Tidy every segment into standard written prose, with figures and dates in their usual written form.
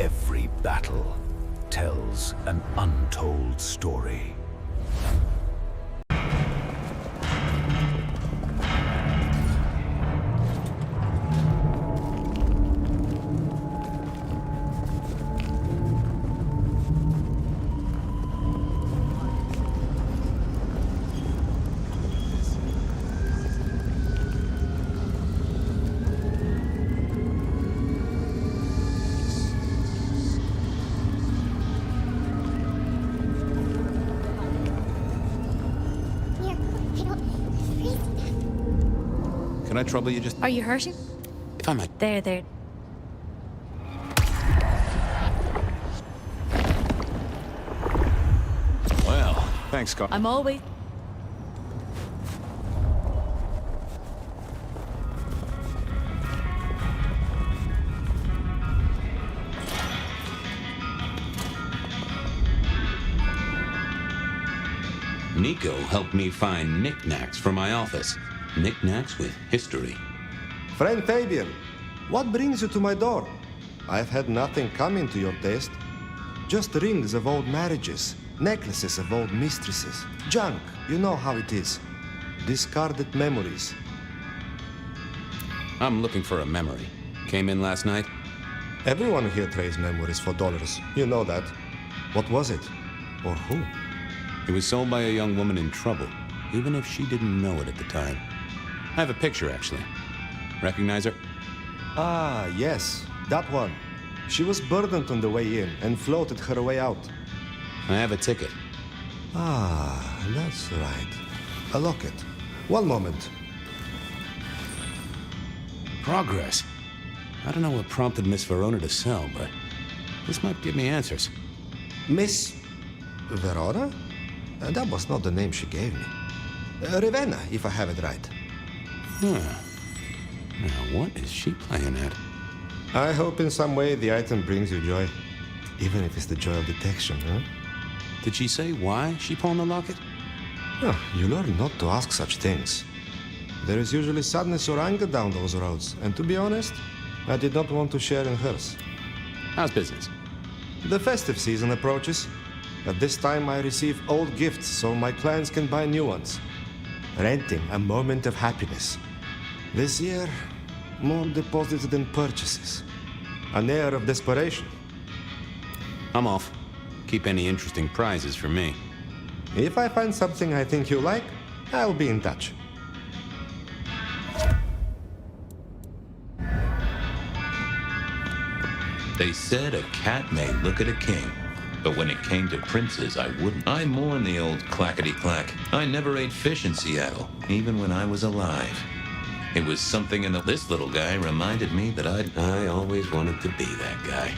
every battle tells an untold story. Can I trouble you just... Are you hurting? If I might... There. Well, thanks, Scott. I'm always... Nico helped me find knickknacks for my office. Knickknacks with history. Friend Fabian, what brings you to my door? I've had nothing coming to your taste. Just rings of old marriages, necklaces of old mistresses, junk, you know how it is. Discarded memories. I'm looking for a memory. Came in last night? Everyone here trades memories for dollars, you know that. What was it? Or who? It was sold by a young woman in trouble, even if she didn't know it at the time. I have a picture, actually. Recognize her? Ah, yes, that one. She was burdened on the way in and floated her way out. I have a ticket. Ah, that's right. A locket. One moment. Progress. I don't know what prompted Miss Verona to sell, but this might give me answers. Miss Verona? That was not the name she gave me. Ravenna, if I have it right. Huh. Now, what is she playing at? I hope in some way the item brings you joy. Even if it's the joy of detection, huh? Did she say why she pawned the locket? Oh, you learn not to ask such things. There is usually sadness or anger down those roads, and to be honest, I did not want to share in hers. How's business? The festive season approaches. At this time, I receive old gifts so my clients can buy new ones. Renting a moment of happiness. This year, more deposits than purchases. An air of desperation. I'm off. Keep any interesting prizes for me. If I find something I think you like, I'll be in touch. They said a cat may look at a king, but when it came to princes, I wouldn't. I mourn the old clackety-clack. I never ate fish in Seattle, even when I was alive. It was something in this little guy reminded me that I always wanted to be that guy.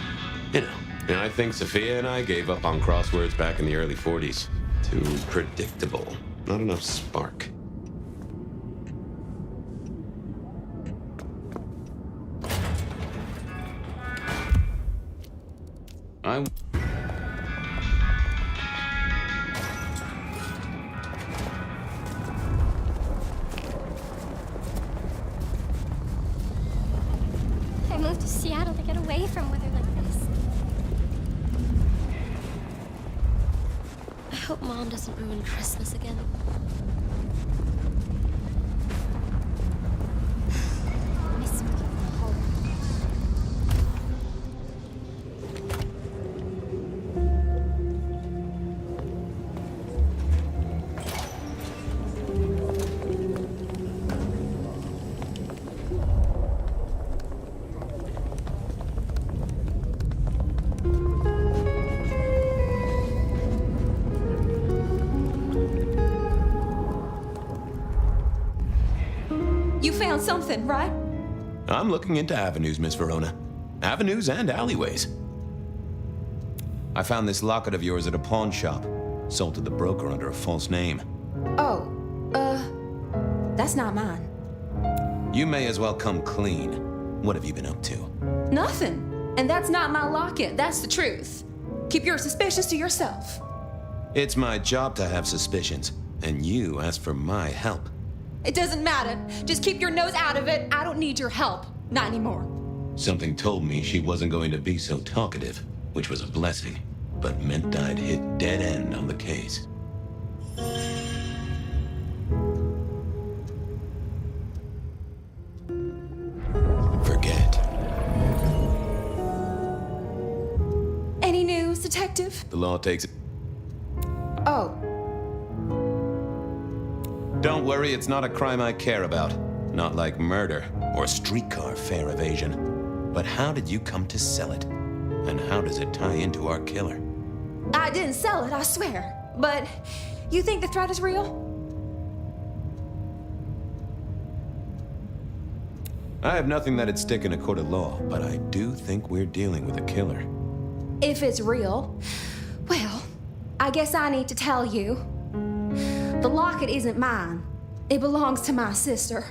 You know, I think Sophia and I gave up on crosswords back in the early 40s. Too predictable. Not enough spark. I moved to Seattle to get away from weather like this. I hope Mom doesn't ruin Christmas again. Miss working from home. You found something, right? I'm looking into avenues, Miss Verona. Avenues and alleyways. I found this locket of yours at a pawn shop. Sold to the broker under a false name. Oh, that's not mine. You may as well come clean. What have you been up to? Nothing. And that's not my locket. That's the truth. Keep your suspicions to yourself. It's my job to have suspicions, and you asked for my help. It doesn't matter. Just keep your nose out of it. I don't need your help. Not anymore. Something told me she wasn't going to be so talkative, which was a blessing, but meant I'd hit dead end on the case. Forget. Any news, detective? The law takes it. Oh, Don't worry, it's not a crime I care about. Not like murder or streetcar fare evasion. But how did you come to sell it? And how does it tie into our killer? I didn't sell it, I swear. But you think the threat is real? I have nothing that'd stick in a court of law, but I do think we're dealing with a killer. If it's real, well, I guess I need to tell you. The locket isn't mine. It belongs to my sister.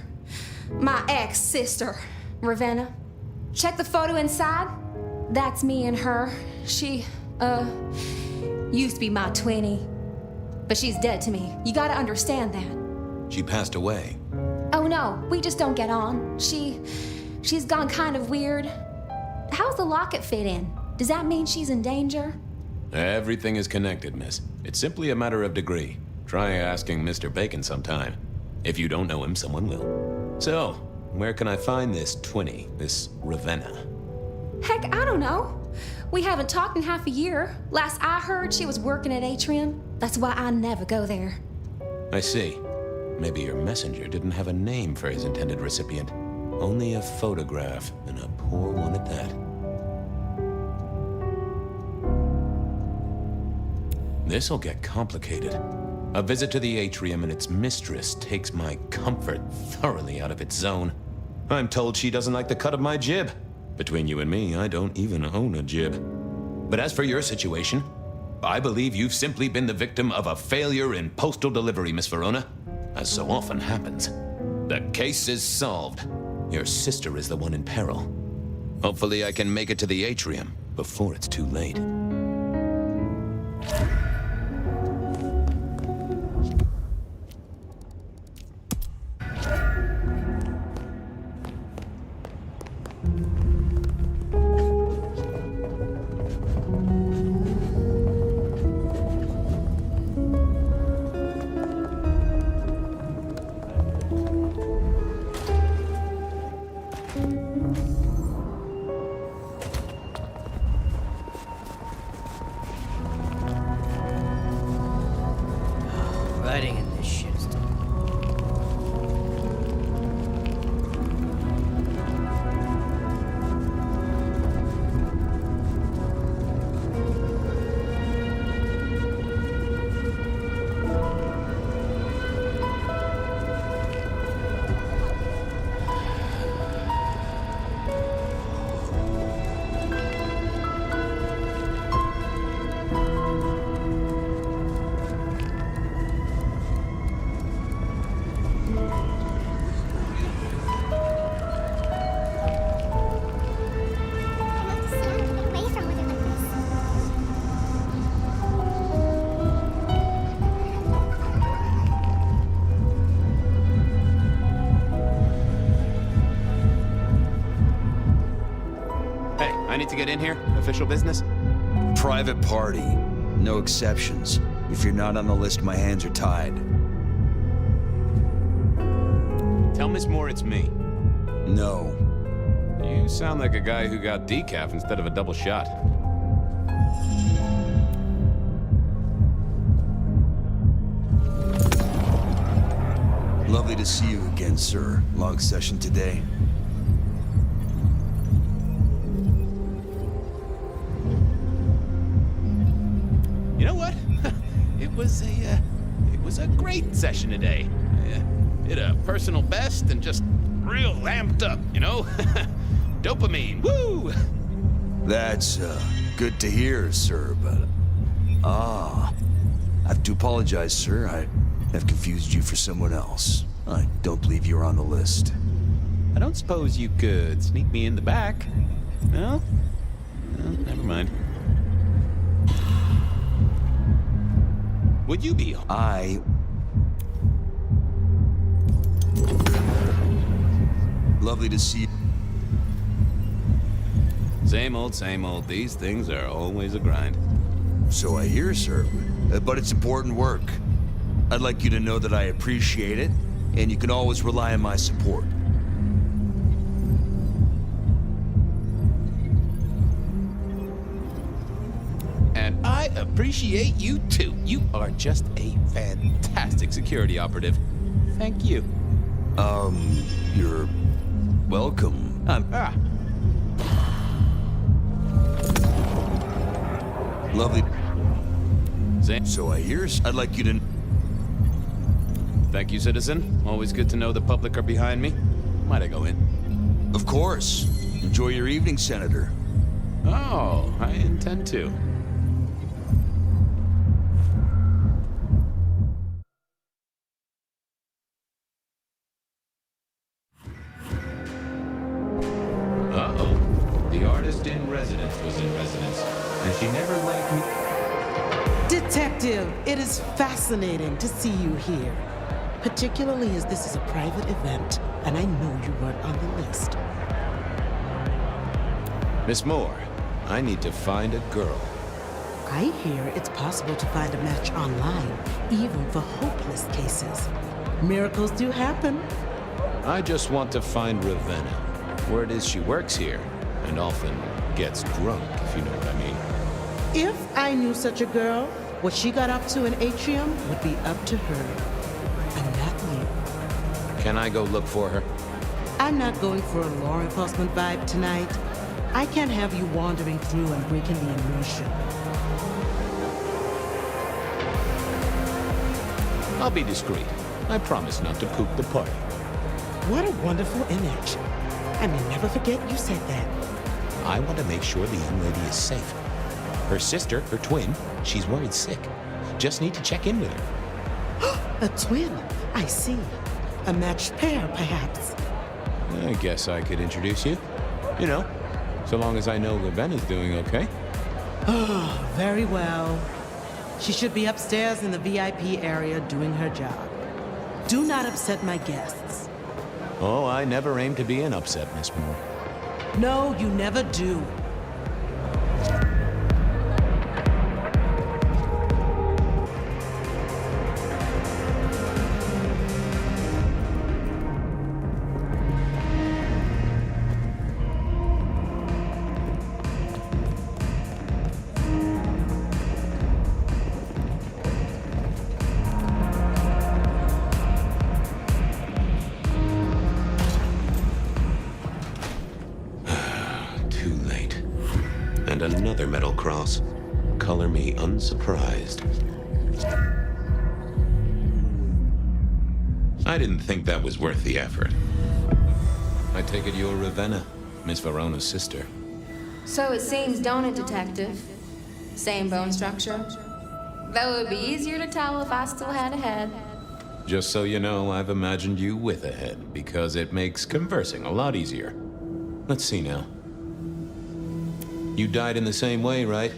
My ex-sister, Ravenna. Check the photo inside. That's me and her. She, used to be my twinnie. But she's dead to me. You gotta understand that. She passed away. Oh no, we just don't get on. She's gone kind of weird. How's the locket fit in? Does that mean she's in danger? Everything is connected, miss. It's simply a matter of degree. Try asking Mr. Bacon sometime. If you don't know him, someone will. So, where can I find this twinnie, this Ravenna? Heck, I don't know. We haven't talked in half a year. Last I heard, she was working at Atrium. That's why I never go there. I see. Maybe your messenger didn't have a name for his intended recipient. Only a photograph, and a poor one at that. This'll get complicated. A visit to the atrium and its mistress takes my comfort thoroughly out of its zone. I'm told she doesn't like the cut of my jib. Between you and me, I don't even own a jib. But as for your situation, I believe you've simply been the victim of a failure in postal delivery, Miss Verona. As so often happens. The case is solved. Your sister is the one in peril. Hopefully I can make it to the atrium before it's too late. Writing in this shit. I need to get in here? Official business? Private party. No exceptions. If you're not on the list, my hands are tied. Tell Miss Moore it's me. No. You sound like a guy who got decaf instead of a double shot. Lovely to see you again, sir. Long session today. You know what? It was a great session today. Hit a personal best and just real amped up, you know? Dopamine, woo! That's, good to hear, sir, but... I have to apologize, sir. I have confused you for someone else. I don't believe you're on the list. I don't suppose you could sneak me in the back. No? No, never mind. Would you be... Lovely to see you. Same old, same old. These things are always a grind. So I hear, sir. But it's important work. I'd like you to know that I appreciate it, and you can always rely on my support. And I appreciate you too. You are just a fantastic security operative. Thank you. You're welcome. Lovely. Same. So I hear, I'd like you to... Thank you, citizen. Always good to know the public are behind me. Might I go in? Of course. Enjoy your evening, Senator. Oh, I intend to. Uh-oh. The artist in residence was in residence, and she never liked me. Detective, it is fascinating to see you here. Particularly as this is a private event, and I know you weren't on the list. Miss Moore, I need to find a girl. I hear it's possible to find a match online, even for hopeless cases. Miracles do happen. I just want to find Ravenna. Word is she works here, and often gets drunk, if you know what I mean. If I knew such a girl, what she got up to in Atrium would be up to her. And not you. Can I go look for her? I'm not going for a law enforcement vibe tonight. I can't have you wandering through and breaking the immersion. I'll be discreet. I promise not to poop the party. What a wonderful image. I may never forget you said that. I want to make sure the young lady is safe. Her sister, her twin, she's worried sick. Just need to check in with her. A twin, I see. A matched pair, perhaps. I guess I could introduce you. You know, so long as I know Ravenna's doing okay. Oh, very well. She should be upstairs in the VIP area doing her job. Do not upset my guests. Oh, I never aim to be an upset, Miss Moore. No, you never do. Another metal cross. Color me unsurprised. I didn't think that was worth the effort. I take it you're Ravenna, Miss Verona's sister. So it seems, don't it, Detective? Same bone structure. Though it would be easier to tell if I still had a head. Just so you know, I've imagined you with a head, because it makes conversing a lot easier. Let's see now. You died in the same way, right?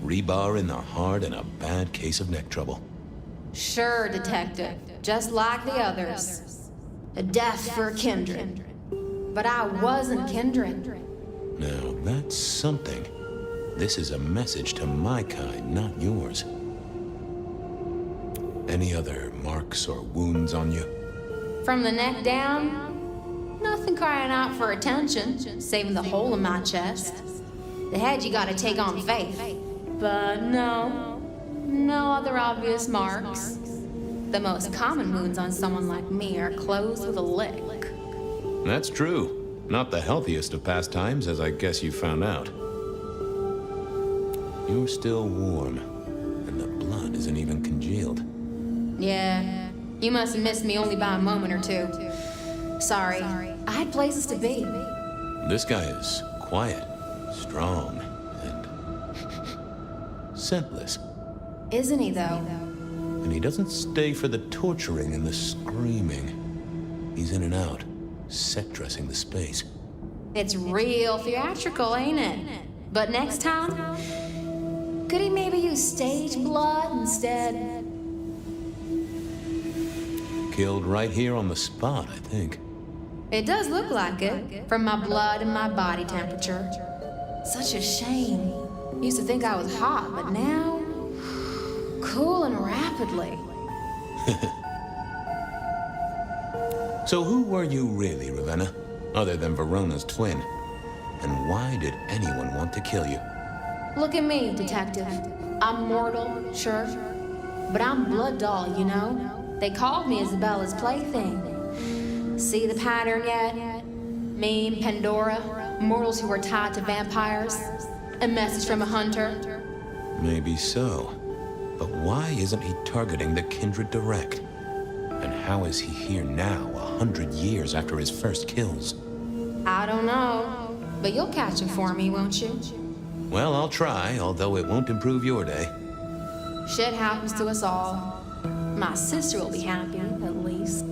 Rebar in the heart and a bad case of neck trouble. Sure, Detective. Just like the others. A death for a kindred. But I wasn't kindred. Now, that's something. This is a message to my kind, not yours. Any other marks or wounds on you? From the neck down, nothing crying out for attention, saving the hole in my chest. The head you gotta take on faith. But no other obvious marks. The most common wounds on someone like me are closed with a lick. That's true. Not the healthiest of pastimes, as I guess you found out. You're still warm, and the blood isn't even congealed. Yeah, you must have missed me only by a moment or two. Sorry, I had places to be. This guy is quiet, strong, and scentless. Isn't he, though? And he doesn't stay for the torturing and the screaming. He's in and out, set dressing the space. It's real theatrical, ain't it? But next time, could he maybe use stage blood instead? Killed right here on the spot, I think. It does look like it, from my blood and my body temperature. Such a shame. Used to think I was hot, but now... cooling rapidly. So who were you really, Ravenna? Other than Verona's twin? And why did anyone want to kill you? Look at me, detective. I'm mortal, sure. But I'm blood doll, you know? They called me Isabella's plaything. See the pattern yet? Me and Pandora, mortals who are tied to vampires. A message from a hunter. Maybe so. But why isn't he targeting the Kindred direct? And how is he here now, 100 years after his first kills? I don't know. But you'll catch him for me, won't you? Well, I'll try, although it won't improve your day. Shit happens to us all. My sister will be happy, at least.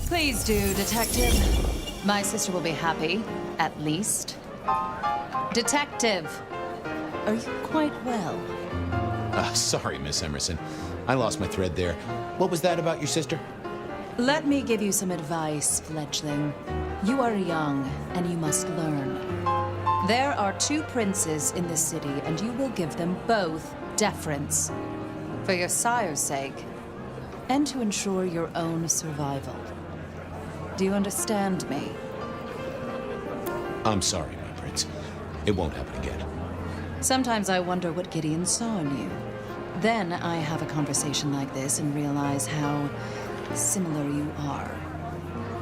Please do, Detective. My sister will be happy, at least. Detective, are you quite well? Sorry, Miss Emerson. I lost my thread there. What was that about your sister? Let me give you some advice, fledgling. You are young, and you must learn. There are 2 princes in this city, and you will give them both deference. For your sire's sake, and to ensure your own survival. Do you understand me? I'm sorry, my prince. It won't happen again. Sometimes I wonder what Gideon saw in you. Then I have a conversation like this and realize how similar you are.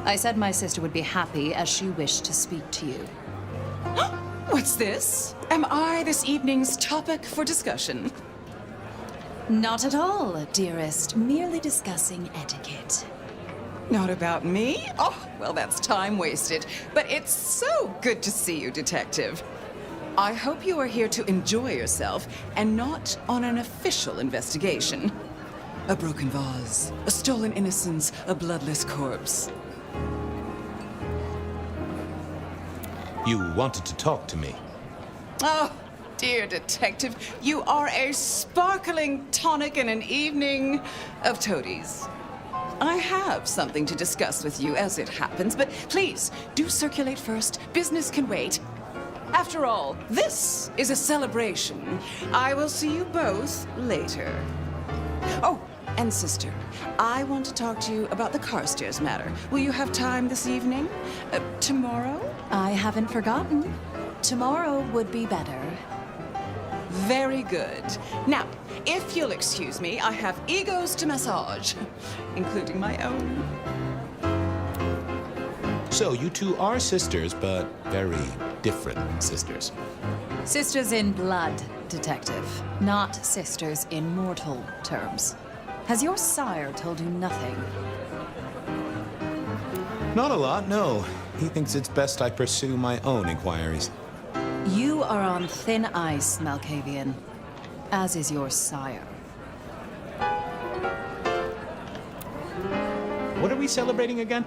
I said my sister would be happy as she wished to speak to you. What's this? Am I this evening's topic for discussion? Not at all, dearest. Merely discussing etiquette. Not about me? Oh, well, that's time wasted. But it's so good to see you, Detective. I hope you are here to enjoy yourself and not on an official investigation. A broken vase, a stolen innocence, a bloodless corpse. You wanted to talk to me. Oh, dear Detective, you are a sparkling tonic in an evening of toadies. I have something to discuss with you as it happens, but please, do circulate first. Business can wait. After all, this is a celebration. I will see you both later. Oh, and sister, I want to talk to you about the Carstairs matter. Will you have time this evening? Tomorrow? I haven't forgotten. Tomorrow would be better. Very good. Now, if you'll excuse me, I have egos to massage, including my own. So, you 2 are sisters, but very different sisters. Sisters in blood, Detective. Not sisters in mortal terms. Has your sire told you nothing? Not a lot, no. He thinks it's best I pursue my own inquiries. You are on thin ice, Malkavian. As is your sire. What are we celebrating again?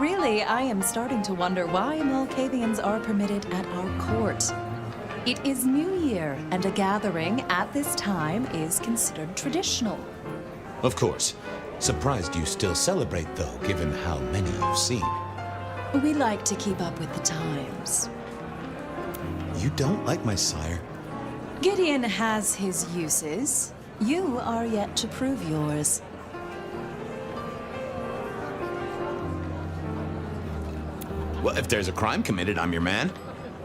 Really, I am starting to wonder why Malkavians are permitted at our court. It is New Year, and a gathering at this time is considered traditional. Of course. Surprised you still celebrate, though, given how many you've seen. We like to keep up with the times. You don't like my sire? Gideon has his uses. You are yet to prove yours. Well, if there's a crime committed, I'm your man.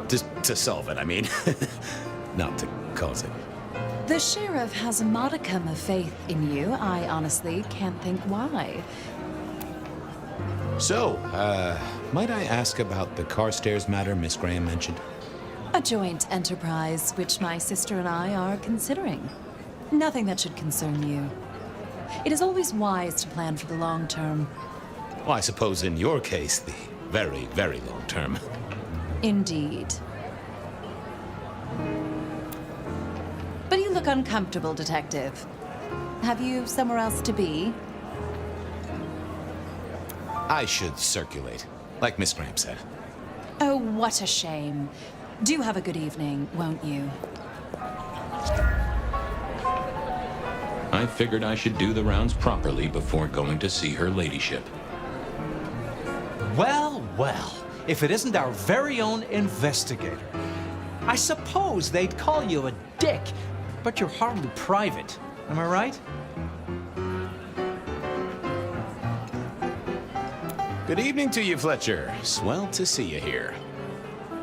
To solve it, I mean. Not to cause it. The sheriff has a modicum of faith in you. I honestly can't think why. So, might I ask about the Carstairs matter Miss Graham mentioned? A joint enterprise, which my sister and I are considering. Nothing that should concern you. It is always wise to plan for the long term. Well, I suppose in your case, the very, very long term. Indeed. But you look uncomfortable, Detective. Have you somewhere else to be? I should circulate, like Miss Graham said. Oh, what a shame. Do have a good evening, won't you? I figured I should do the rounds properly before going to see her ladyship. Well, well, if it isn't our very own investigator. I suppose they'd call you a dick, but you're hardly private. Am I right? Good evening to you, Fletcher. Swell to see you here.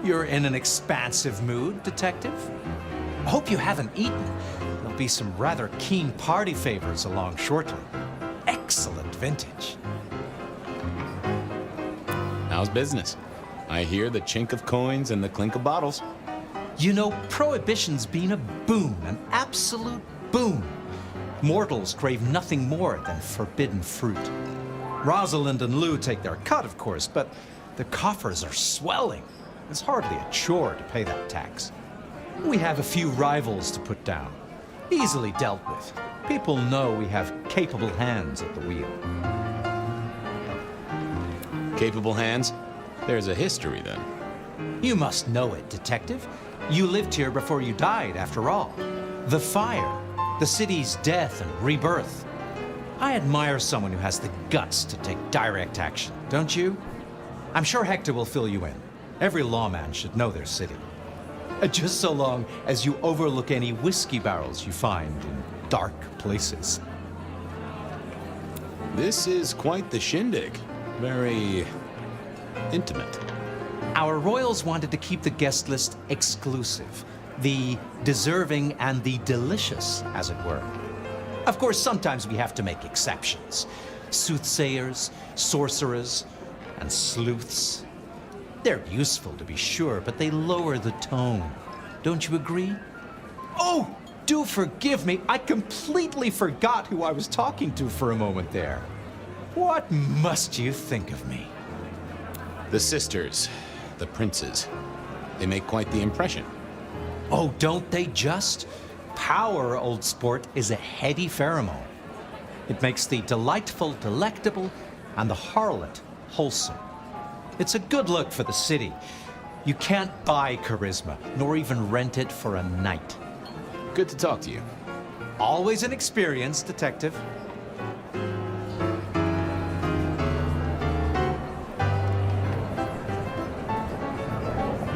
You're in an expansive mood, Detective. I hope you haven't eaten. There'll be some rather keen party favors along shortly. Excellent vintage. How's business? I hear the chink of coins and the clink of bottles. You know, Prohibition's been a boon, an absolute boon. Mortals crave nothing more than forbidden fruit. Rosalind and Lou take their cut, of course, but the coffers are swelling. It's hardly a chore to pay that tax. We have a few rivals to put down. Easily dealt with. People know we have capable hands at the wheel. Capable hands? There's a history, then. You must know it, Detective. You lived here before you died, after all. The fire, the city's death and rebirth. I admire someone who has the guts to take direct action, don't you? I'm sure Hector will fill you in. Every lawman should know their city. Just so long as you overlook any whiskey barrels you find in dark places. This is quite the shindig. Very intimate. Our royals wanted to keep the guest list exclusive. The deserving and the delicious, as it were. Of course, sometimes we have to make exceptions. Soothsayers, sorcerers, and sleuths. They're useful, to be sure, but they lower the tone. Don't you agree? Oh, do forgive me. I completely forgot who I was talking to for a moment there. What must you think of me? The sisters, the princes. They make quite the impression. Oh, don't they just? Power, old sport, is a heady pheromone. It makes the delightful delectable and the harlot wholesome. It's a good look for the city. You can't buy charisma, nor even rent it for a night. Good to talk to you. Always an experience, Detective.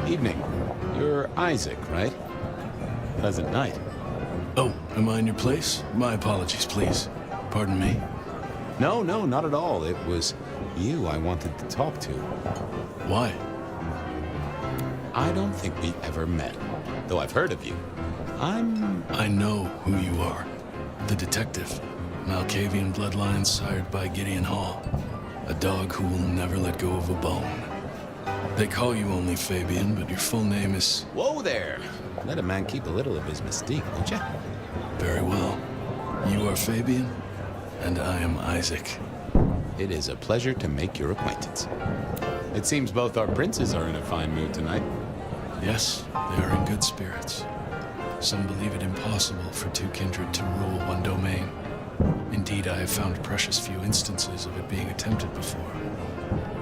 Evening. You're Isaac, right? Pleasant night. Oh, am I in your place? My apologies, please. Pardon me. No, not at all. It was you I wanted to talk to. Why? I don't think we ever met, though I've heard of you. I know who you are. The detective. Malkavian bloodline sired by Gideon Hall. A dog who will never let go of a bone. They call you only Fabian, but your full name is... Whoa there! Let a man keep a little of his mystique, won't ya? Very well. You are Fabian, and I am Isaac. It is a pleasure to make your acquaintance. It seems both our princes are in a fine mood tonight. Yes, they are in good spirits. Some believe it impossible for two kindred to rule one domain. Indeed, I have found precious few instances of it being attempted before.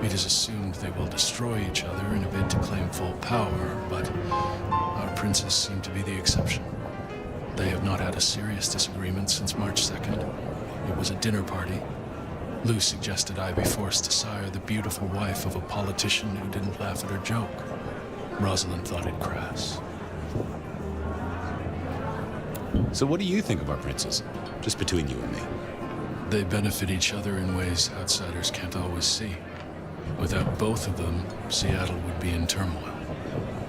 It is assumed they will destroy each other in a bid to claim full power, but our princes seem to be the exception. They have not had a serious disagreement since March 2nd. It was a dinner party. Lou suggested I be forced to sire the beautiful wife of a politician who didn't laugh at her joke. Rosalind thought it crass. So what do you think of our princes? Just between you and me. They benefit each other in ways outsiders can't always see. Without both of them, Seattle would be in turmoil.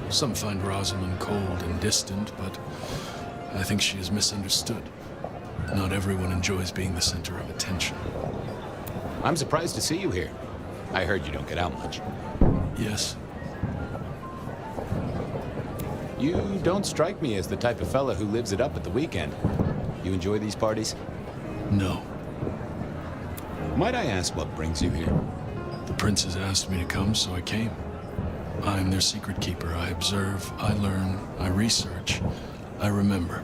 Some find Rosalind cold and distant, but I think she is misunderstood. Not everyone enjoys being the center of attention. I'm surprised to see you here. I heard you don't get out much. Yes. You don't strike me as the type of fella who lives it up at the weekend. You enjoy these parties? No. Might I ask what brings you here? The princes asked me to come, so I came. I'm their secret keeper. I observe, I learn, I research, I remember.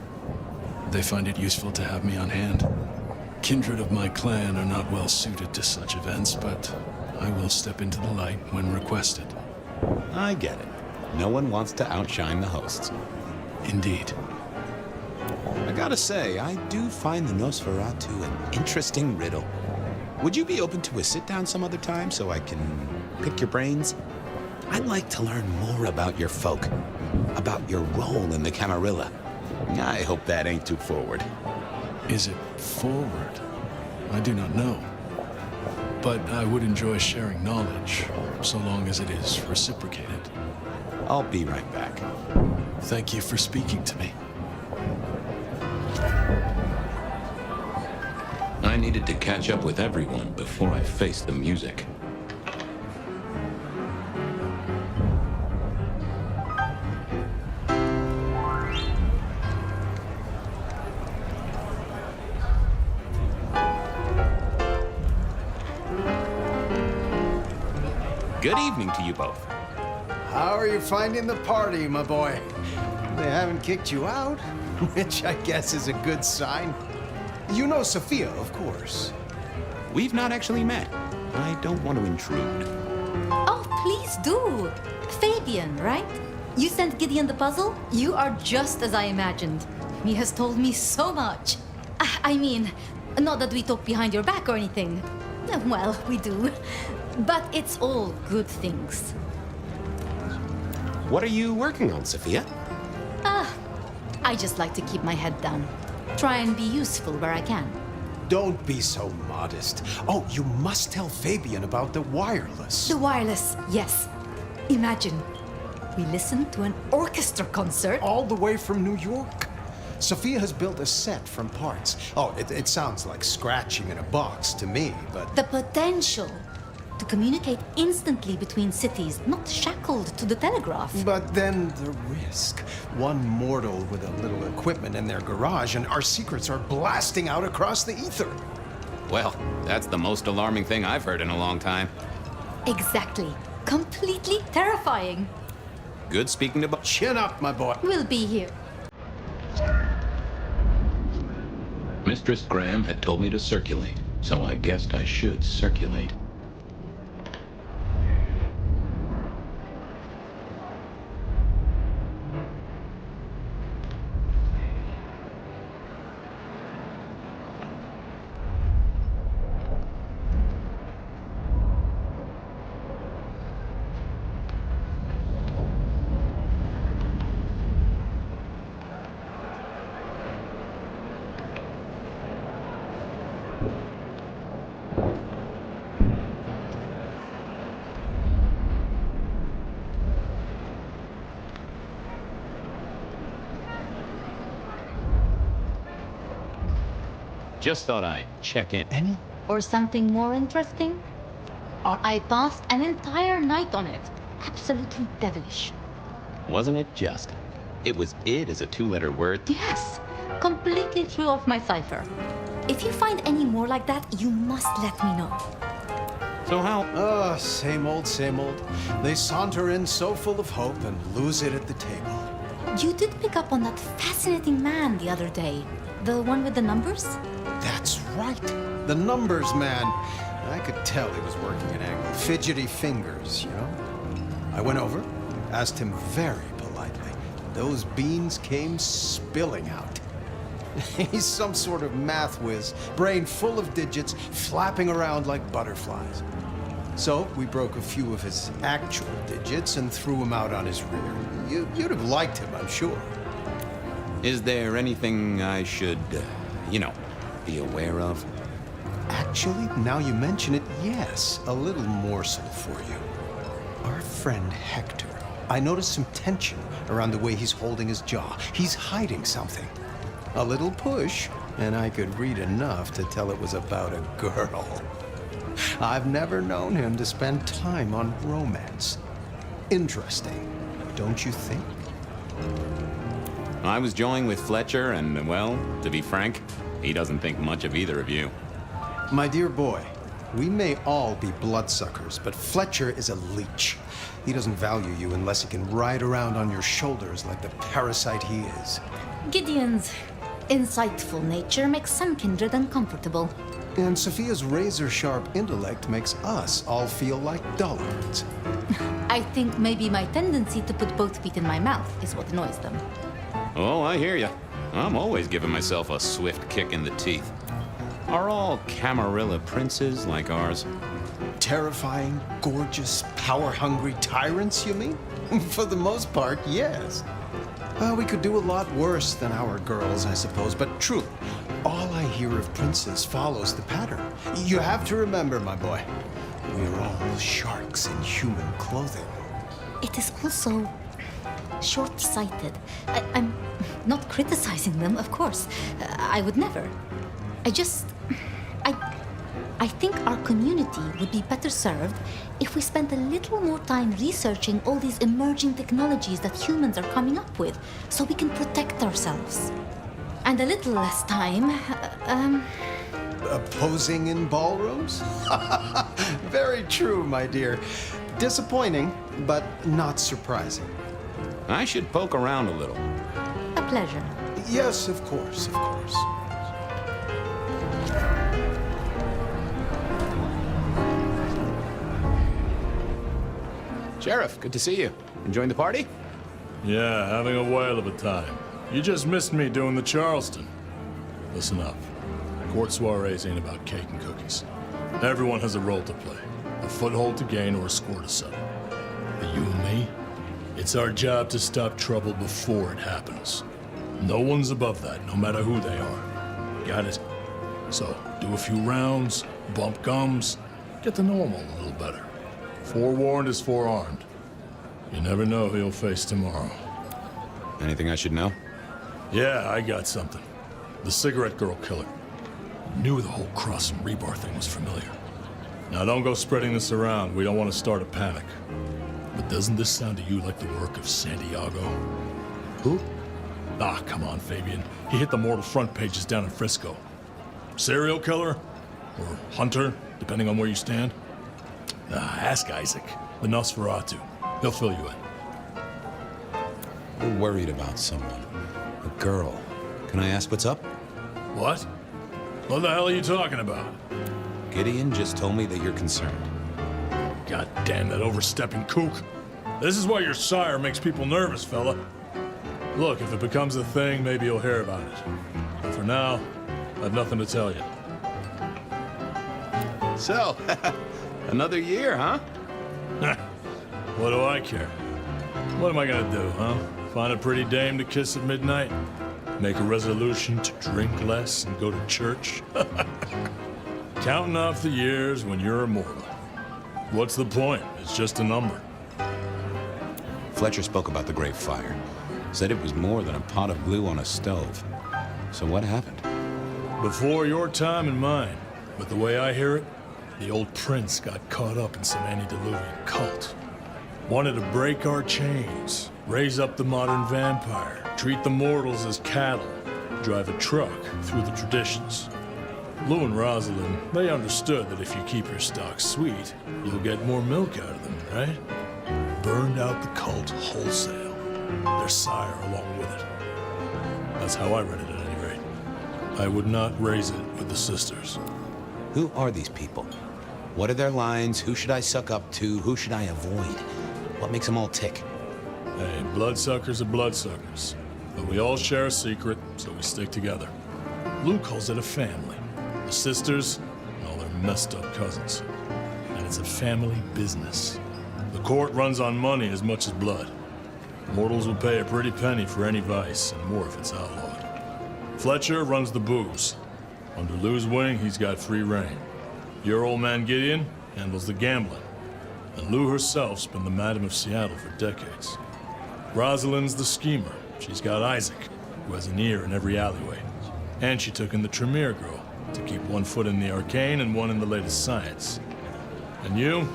They find it useful to have me on hand. Kindred of my clan are not well suited to such events, but I will step into the light when requested. I get it. No one wants to outshine the hosts. Indeed. I gotta say, I do find the Nosferatu an interesting riddle. Would you be open to a sit-down some other time so I can pick your brains? I'd like to learn more about your folk, about your role in the Camarilla. I hope that ain't too forward. Is it forward? I do not know. But I would enjoy sharing knowledge, so long as it is reciprocated. I'll be right back. Thank you for speaking to me. I needed to catch up with everyone before I faced the music. Good evening to you both. How are you finding the party, my boy? They haven't kicked you out, which I guess is a good sign. You know Sophia, of course. We've not actually met. I don't want to intrude. Oh, please do. Fabian, right? You sent Gideon the puzzle? You are just as I imagined. He has told me so much. I mean, not that we talk behind your back or anything. Well, we do. But it's all good things. What are you working on, Sophia? I just like to keep my head down. Try and be useful where I can. Don't be so modest. Oh, you must tell Fabian about the wireless. The wireless, yes. Imagine, we listened to an orchestra concert. All the way from New York. Sophia has built a set from parts. Oh, it sounds like scratching in a box to me, but... The potential to communicate instantly between cities, not shackled to the telegraph. But then the risk. One mortal with a little equipment in their garage and our secrets are blasting out across the ether. Well, that's the most alarming thing I've heard in a long time. Exactly. Completely terrifying. Good speaking to... Chin up, my boy. We'll be here. Mistress Graham had told me to circulate, so I guessed I should circulate. Just thought I'd check in. Or something more interesting? I passed an entire night on it. Absolutely devilish. Wasn't it just? It was id as a two-letter word. Yes, completely threw off my cipher. If you find any more like that, you must let me know. So how? Oh, same old, same old. They saunter in so full of hope and lose it at the table. You did pick up on that fascinating man the other day. The one with the numbers? That's right. The numbers man. I could tell he was working an angle. Fidgety fingers, you know? I went over, asked him very politely. Those beans came spilling out. He's some sort of math whiz, brain full of digits, flapping around like butterflies. So we broke a few of his actual digits and threw him out on his rear. You'd have liked him, I'm sure. Is there anything I should, be aware of? Actually, now you mention it, yes, a little morsel for you. Our friend Hector, I noticed some tension around the way he's holding his jaw. He's hiding something. A little push, and I could read enough to tell it was about a girl. I've never known him to spend time on romance. Interesting, don't you think? I was joined with Fletcher, and, well, to be frank, he doesn't think much of either of you. My dear boy, we may all be bloodsuckers, but Fletcher is a leech. He doesn't value you unless he can ride around on your shoulders like the parasite he is. Gideon's insightful nature makes some kindred uncomfortable. And Sophia's razor-sharp intellect makes us all feel like dullards. I think maybe my tendency to put both feet in my mouth is what annoys them. Oh, I hear you. I'm always giving myself a swift kick in the teeth. Are all Camarilla princes like ours? Terrifying, gorgeous, power-hungry tyrants, you mean? For the most part, yes. Well, we could do a lot worse than our girls, I suppose, but truly, all I hear of princes follows the pattern. You have to remember, my boy, we are all sharks in human clothing. It is also short-sighted. I'm not criticizing them, of course. I would never. I think our community would be better served if we spent a little more time researching all these emerging technologies that humans are coming up with, so we can protect ourselves. And a little less time, Posing in ballrooms? Very true, my dear. Disappointing, but not surprising. I should poke around a little. a pleasure. Yes, of course, of course. Sheriff, good to see you. Enjoying the party? Yeah, having a whale of a time. You just missed me doing the Charleston. Listen up. Court soirees ain't about cake and cookies. Everyone has a role to play. A foothold to gain or a score to settle. But you and me, it's our job to stop trouble before it happens. No one's above that, no matter who they are. Got it? So, do a few rounds, bump gums, get to know 'em all a little better. Forewarned is forearmed. You never know who you'll face tomorrow. Anything I should know? Yeah, I got something. The cigarette girl killer. Knew the whole cross and rebar thing was familiar. Now don't go spreading this around. We don't want to start a panic. But doesn't this sound to you like the work of Santiago? Who? Ah, come on, Fabian. He hit the mortal front pages down in Frisco. Serial killer? Or hunter, depending on where you stand? Ask Isaac, the Nosferatu. He'll fill you in. We're worried about someone. A girl. Can I ask what's up? What? What the hell are you talking about? Gideon just told me that you're concerned. God damn that overstepping kook. This is why your sire makes people nervous, fella. Look, if it becomes a thing, maybe you'll hear about it. But for now, I have nothing to tell you. So, another year, huh? What do I care? What am I gonna do, huh? Find a pretty dame to kiss at midnight? Make a resolution to drink less and go to church? Counting off the years when you're immortal. What's the point? It's just a number. Fletcher spoke about the Great Fire. Said it was more than a pot of glue on a stove. So what happened? Before your time and mine. But the way I hear it, the old prince got caught up in some antediluvian cult. Wanted to break our chains, raise up the modern vampire, treat the mortals as cattle, drive a truck through the traditions. Lou and Rosalind, they understood that if you keep your stock sweet, you'll get more milk out of them, right? Burned out the cult wholesale. Their sire along with it. That's how I read it at any rate. I would not raise it with the sisters. Who are these people? What are their lines? Who should I suck up to? Who should I avoid? What makes them all tick? Hey, bloodsuckers are bloodsuckers. But we all share a secret, so we stick together. Lou calls it a family. The sisters, and all their messed up cousins. And it's a family business. The court runs on money as much as blood. Mortals will pay a pretty penny for any vice, and more if it's outlawed. Fletcher runs the booze. Under Lou's wing, he's got free reign. Your old man Gideon handles the gambling. And Lou herself's been the Madam of Seattle for decades. Rosalind's the schemer. She's got Isaac, who has an ear in every alleyway. And she took in the Tremere girl to keep one foot in the arcane and one in the latest science. And you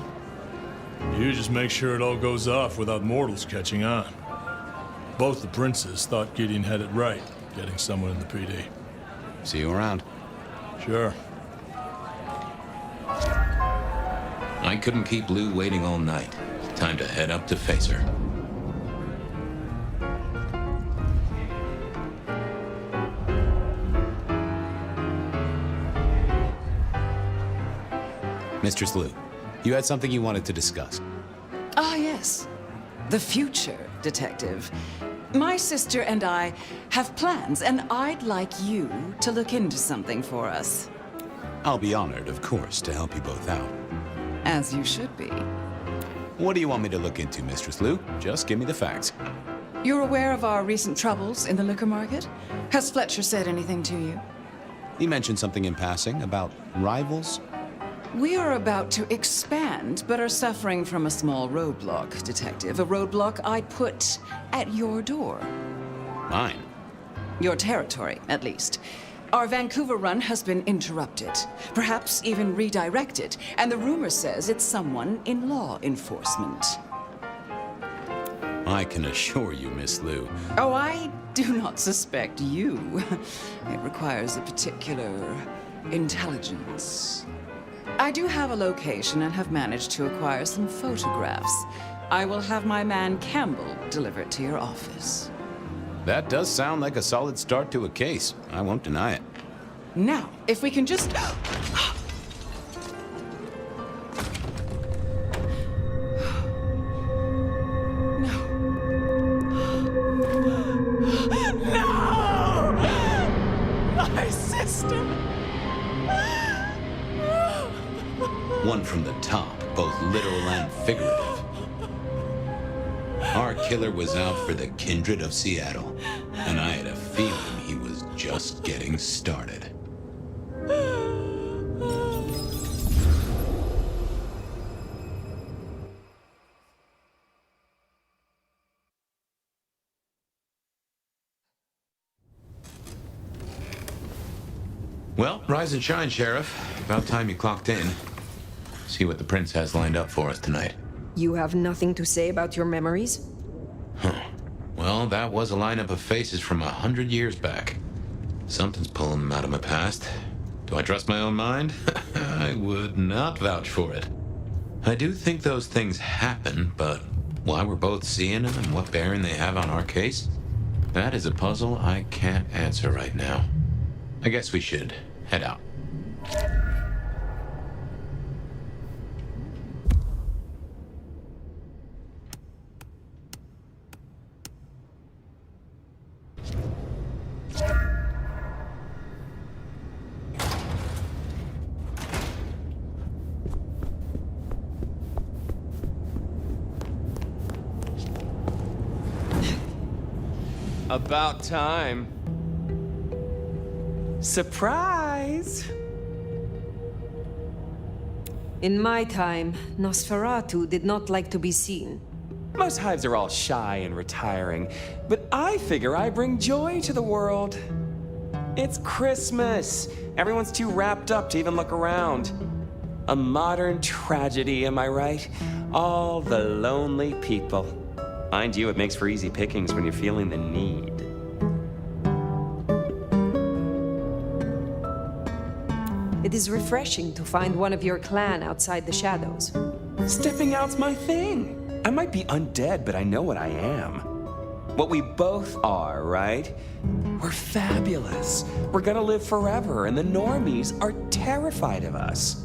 just make sure it all goes off without mortals catching on. Both the princes thought Gideon had it right, getting someone in the PD. See you around. Sure. I couldn't keep Lou waiting all night. Time to head up to face her. Mistress Lou, you had something you wanted to discuss. Ah, yes. The future, Detective. My sister and I have plans, and I'd like you to look into something for us. I'll be honored, of course, to help you both out. As you should be. What do you want me to look into, Mistress Lou? Just give me the facts. You're aware of our recent troubles in the liquor market? Has Fletcher said anything to you? He mentioned something in passing about rivals. We are about to expand, but are suffering from a small roadblock, Detective. A roadblock I'd put at your door. Mine? Your territory, at least. Our Vancouver run has been interrupted, perhaps even redirected, and the rumor says it's someone in law enforcement. I can assure you, Miss Lou. Oh, I do not suspect you. It requires a particular intelligence. I do have a location and have managed to acquire some photographs. I will have my man Campbell deliver it to your office. That does sound like a solid start to a case. I won't deny it. Now, if we can just... No! My sister! One from the top, both literal and figurative. Our killer was out for the kindred of Seattle, and I had a feeling he was just getting started. Well, rise and shine, Sheriff. About time you clocked in. See what the Prince has lined up for us tonight. You have nothing to say about your memories? Well, that was a lineup of faces from 100 years back. Something's pulling them out of my past. Do I trust my own mind? I would not vouch for it. I do think those things happen, but why we're both seeing them and what bearing they have on our case, that is a puzzle I can't answer right now. I guess we should head out. About time. Surprise! In my time, Nosferatu did not like to be seen. Most hives are all shy and retiring, but I figure I bring joy to the world. It's Christmas. Everyone's too wrapped up to even look around. A modern tragedy, am I right? All the lonely people. Mind you, it makes for easy pickings when you're feeling the need. It is refreshing to find one of your clan outside the shadows. Stepping out's my thing. I might be undead, but I know what I am. What we both are, right? We're fabulous. We're gonna live forever, and the normies are terrified of us.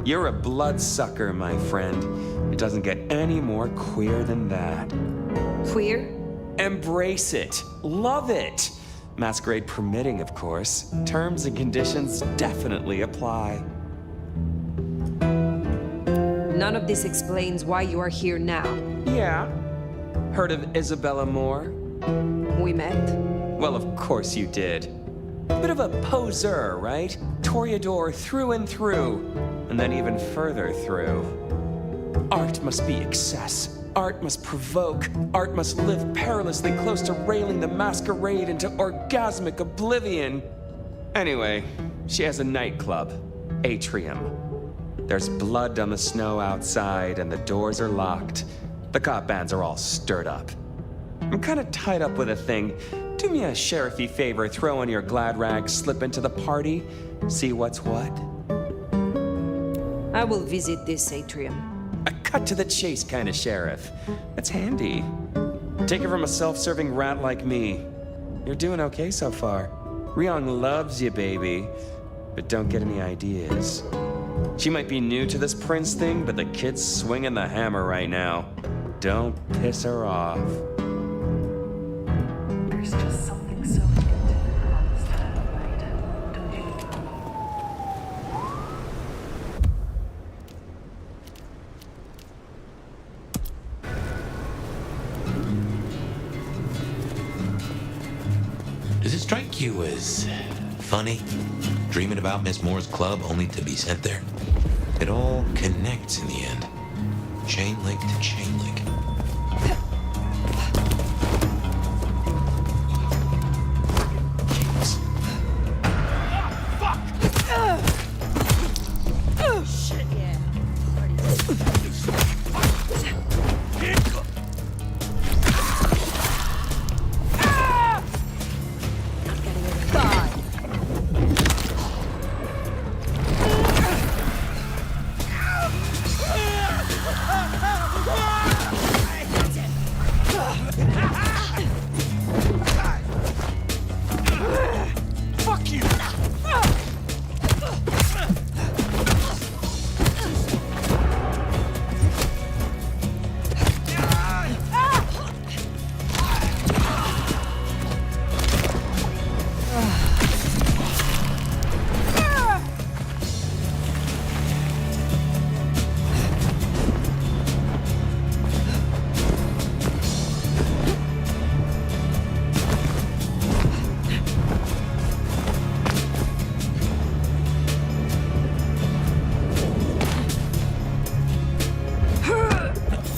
You're a bloodsucker, my friend. It doesn't get any more queer than that. Queer? Embrace it. Love it. Masquerade permitting, of course. Terms and conditions definitely apply. None of this explains why you are here now. Yeah. Heard of Isabella Moore? We met. Well, of course you did. Bit of a poseur, right? Toreador through and through, and then even further through. Art must be excess. Art must provoke. Art must live perilously close to railing the masquerade into orgasmic oblivion. Anyway, she has a nightclub, Atrium. There's blood on the snow outside, and the doors are locked. The cop bands are all stirred up. I'm kind of tied up with a thing. Do me a sheriffy favor, throw on your glad rags, slip into the party, see what's what. I will visit this atrium. A cut to the chase kind of sheriff. That's handy. Take it from a self-serving rat like me. You're doing okay so far. Ryong loves you, baby. But don't get any ideas. She might be new to this prince thing, but the kid's swinging the hammer right now. Don't piss her off. There's just something so intimate about this time of night, don't you know? Does it strike you as funny? Dreaming about Miss Moore's club only to be sent there? It all connects in the end. Chain link to chain link. Shit, yeah. Fuck you!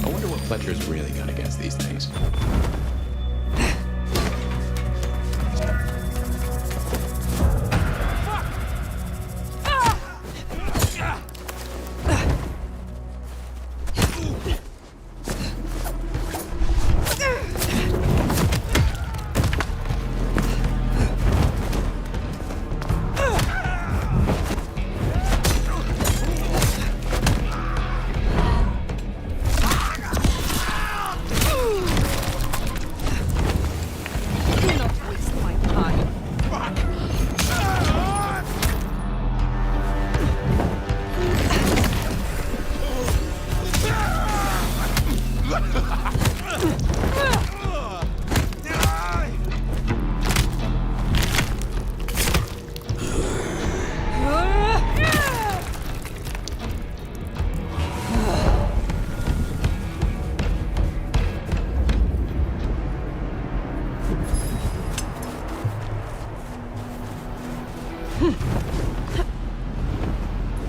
I wonder what Fletcher's really got against these things.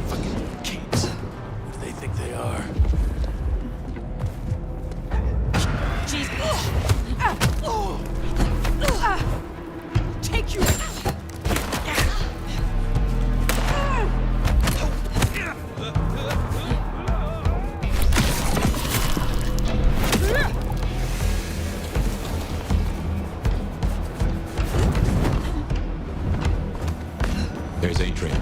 Fucking keeps. What do they think they are? Take you! There's Adrian. A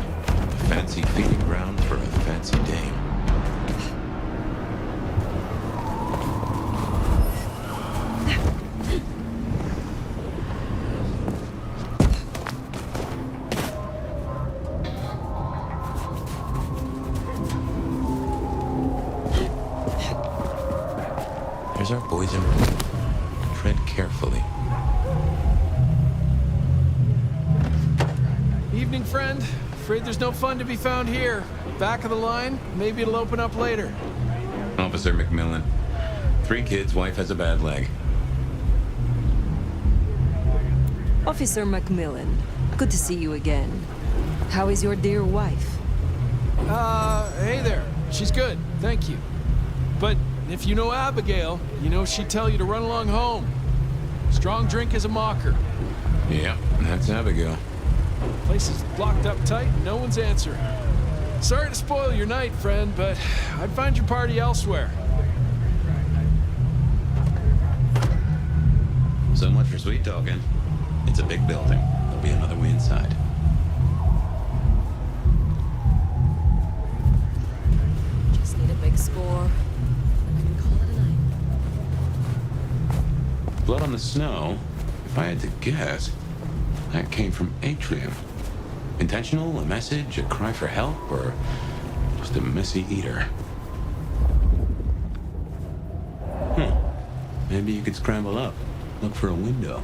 fancy feeding ground for a fancy dame. There's our boys in room. Tread carefully. Evening, friend. Afraid there's no fun to be found here. Back of the line. Maybe it'll open up later. Officer McMillan. 3 kids, wife has a bad leg. Officer Macmillan, good to see you again. How is your dear wife? Hey there. She's good, thank you. But if you know Abigail, you know she'd tell you to run along home. Strong drink is a mocker. Yeah, that's Abigail. Place is blocked up tight and no one's answering. Sorry to spoil your night, friend, but I'd find your party elsewhere. So much for sweet talking. It's a big building. There'll be another way inside. Just need a big score. And I can call it a night. Blood on the snow, if I had to guess, that came from Atrium. Intentional, a message, a cry for help, or just a messy eater? Maybe you could scramble up, look for a window.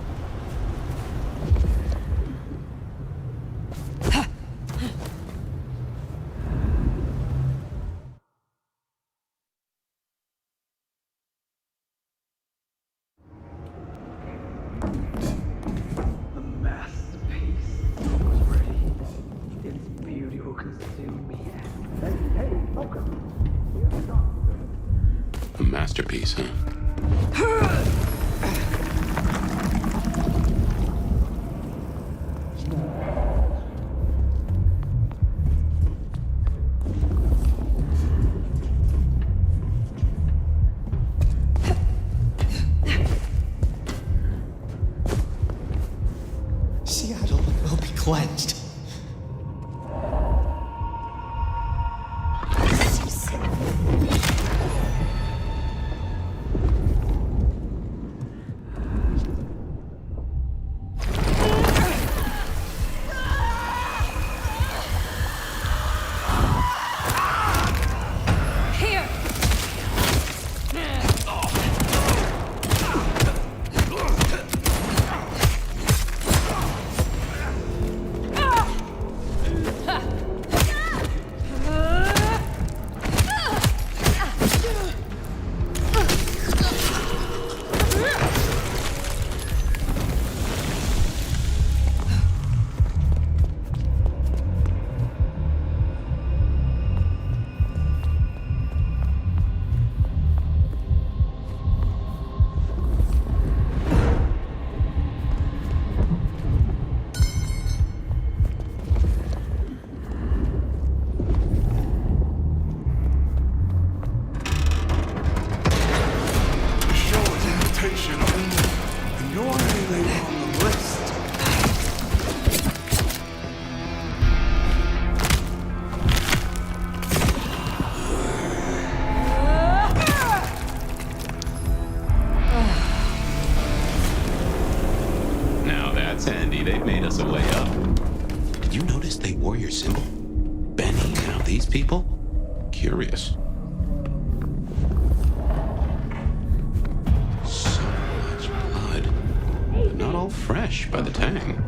masterpiece, huh? Seattle will be cleansed. Now that's handy. They've made us a way up. Did you notice they wore your symbol? Benny, now these people? Curious. So much blood. But not all fresh by the tang.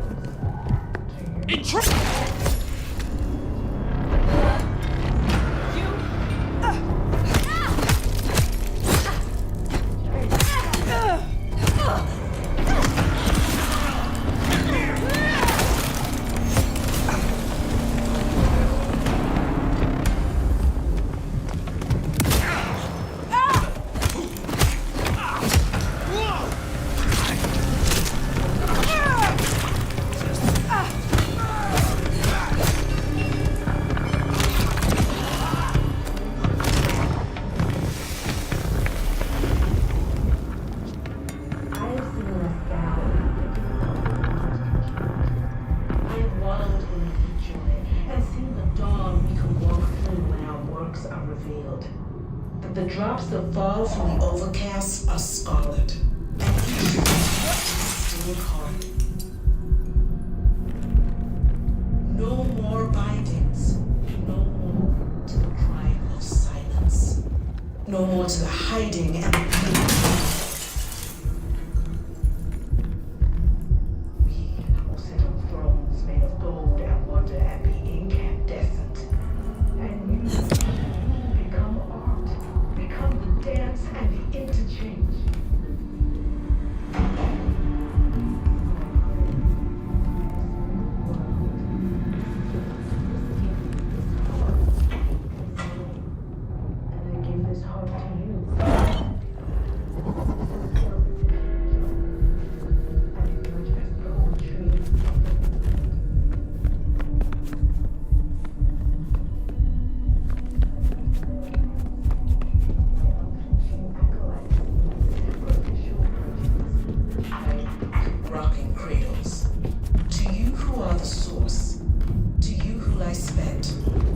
The drops that fall from the overcast are scarlet. Still hard. No more bindings. No more to the crying of silence. No more to the hiding and the pain. We will sit on thrones made of gold and wonder and be incandescent. And you become art. Become the dance and the interchange. And I give this heart to you. Rocking cradles. To you who are the source, to you who lie spent,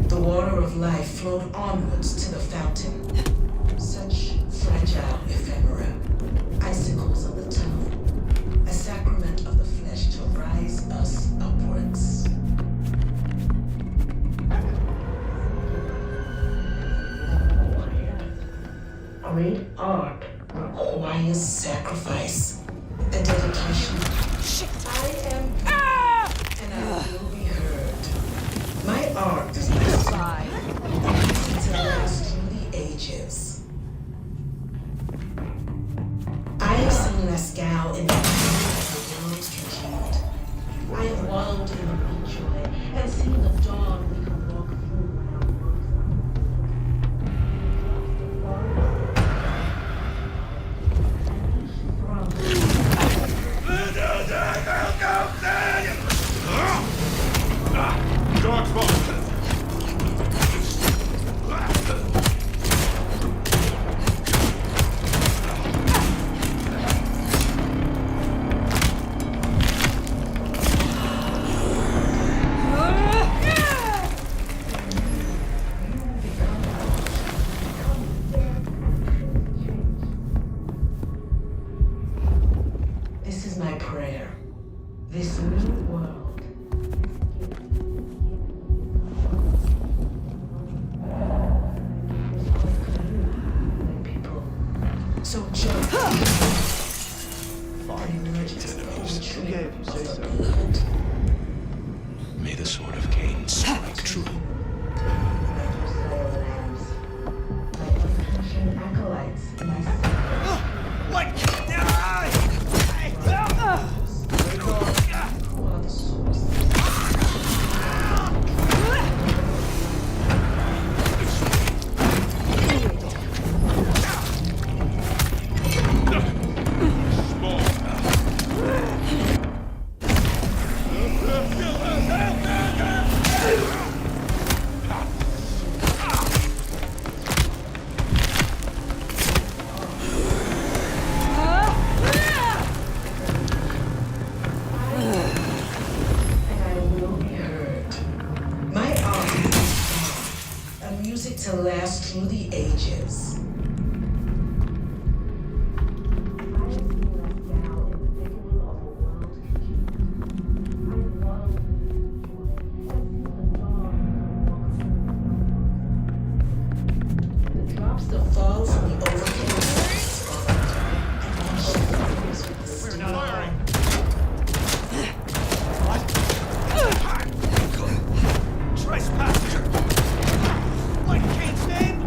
the water of life flowed onwards to the fountain. Such fragile ephemera, icicles of the tongue, a sacrament of the flesh to rise us upwards. Great art requires sacrifice. A dedication. I am and I will be heard. My art does not survive. To last through the ages. I have seen Lascal in the world's congealed. I have wallowed in the bleak joy and seen the dawn we can walk through when our works are. So just and emerge as poetry of the blood. May the sword of Cain strike true. To last through the ages. The drops that fall from the overcast. We're not firing. Trespasser! Like Cain's name?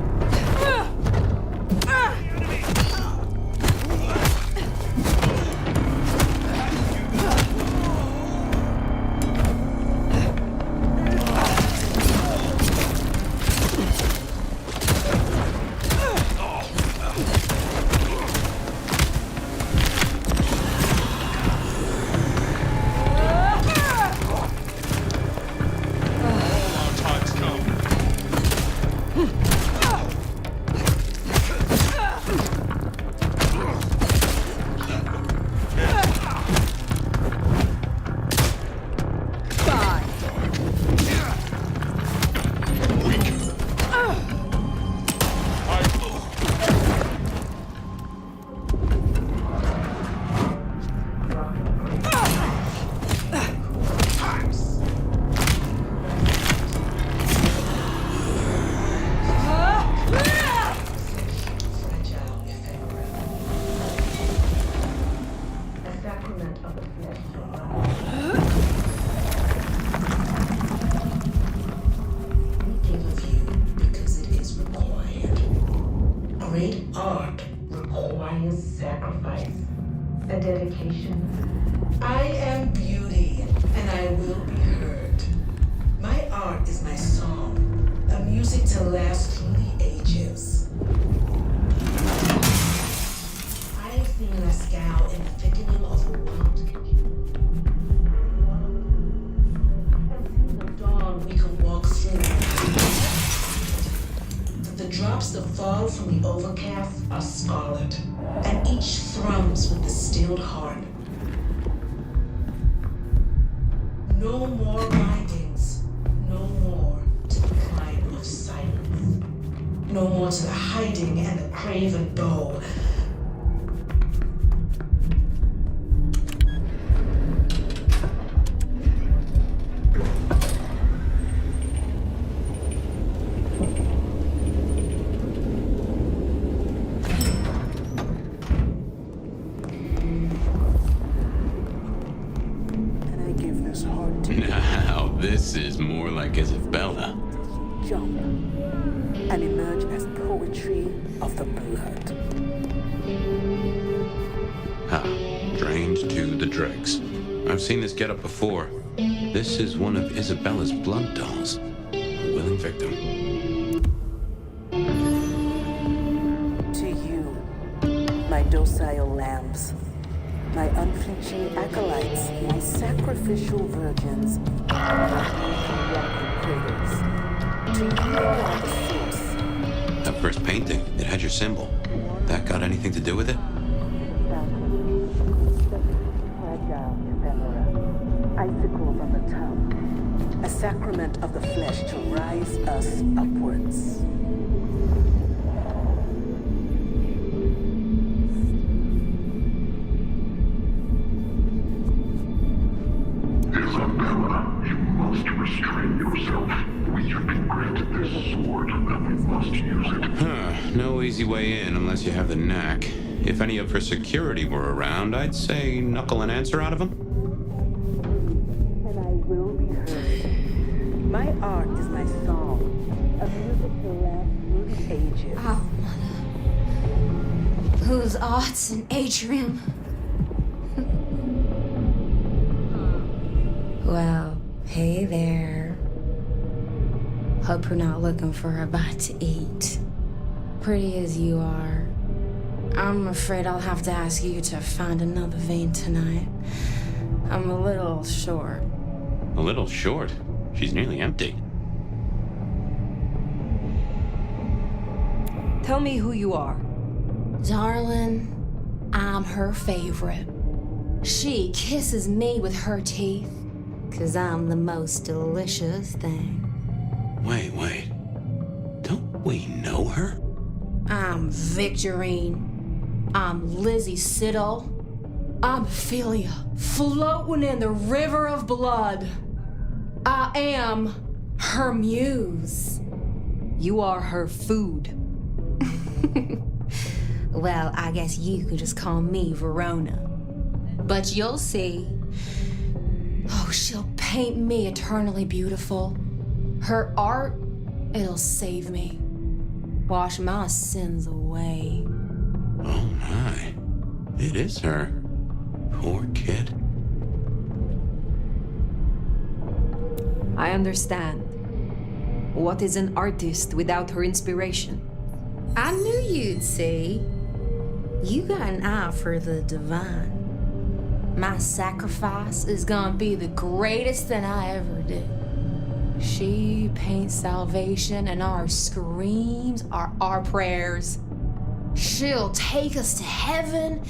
Great art requires sacrifice, a dedication. I am beauty, and I will be heard. My art is my song, a music to last through the ages. I have seen Lascal in the thickening of the world. And through the dawn we can walk through. The drops that fall from the overcast are scarlet, and each thrums with the stilled heart. No more bindings, no more to the climb of silence, no more to the hiding and the craven bow. Now, this is more like Isabella. Jump and emerge as poetry of the blood. Drained to the dregs. I've seen this getup before. This is one of Isabella's blood dolls. A willing victim. To you, my docile lambs, my unflinching acolytes, my sacrificial virgins, to you are the source. That first painting, it had your symbol. That got anything to do with it? Fragile ephemera, icicles on the tongue, a sacrament of the flesh to rise us upwards. Isabella, you must restrain yourself. We have been granted this sword, and we must use it. No easy way in unless you have the knack. If any of her security were around, I'd say knuckle an answer out of them. And I will be heard. My art is my song, a music to last through the ages. Oh, mother. Whose art's an atrium? Well, hey there. Hope you're not looking for a bite to eat. Pretty as you are, I'm afraid I'll have to ask you to find another vein tonight. I'm a little short. A little short. She's nearly empty. Tell me who you are. Darling, I'm her favorite. She kisses me with her teeth, 'cause I'm the most delicious thing. Wait. Don't we know her? I'm Victorine. I'm Lizzie Siddle. I'm Ophelia, floating in the river of blood. I am her muse. You are her food. Well, I guess you could just call me Verona. But you'll see. Oh, she'll paint me eternally beautiful. Her art, it'll save me. Wash my sins away. Oh my. It is her. Poor kid. I understand. What is an artist without her inspiration? I knew you'd see. You got an eye for the divine. My sacrifice is gonna be the greatest thing I ever did. She paints salvation, and our screams are our prayers. She'll take us to heaven,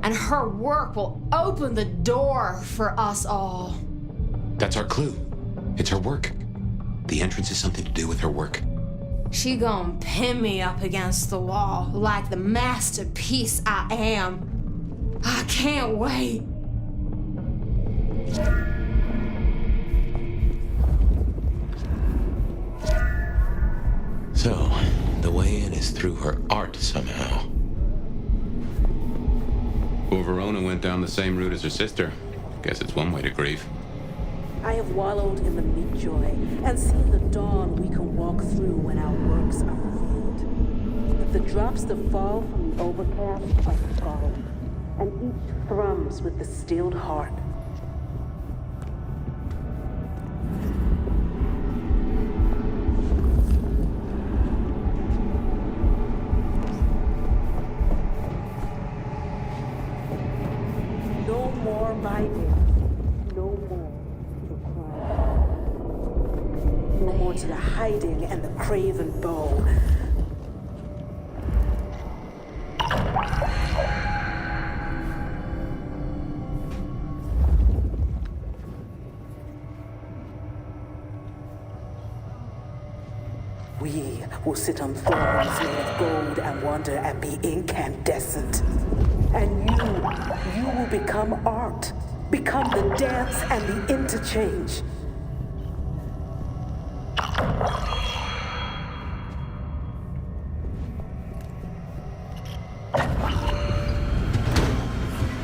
and her work will open the door for us all. That's our clue. It's her work. The entrance is something to do with her work. She gonna pin me up against the wall like the masterpiece I am. I can't wait. So, the way in is through her art somehow. Poor Verona went down the same route as her sister. Guess it's one way to grieve. I have wallowed in the meat-joy and seen the dawn we can walk through when our works are revealed. But the drops that fall from the overcast are scald, and each thrums with the stilled heart. No more biting, no more to the cry, no more to the hiding and the craven bow. We will sit on thrones made of gold and wonder and be incandescent. And you will become art, become the dance and the interchange.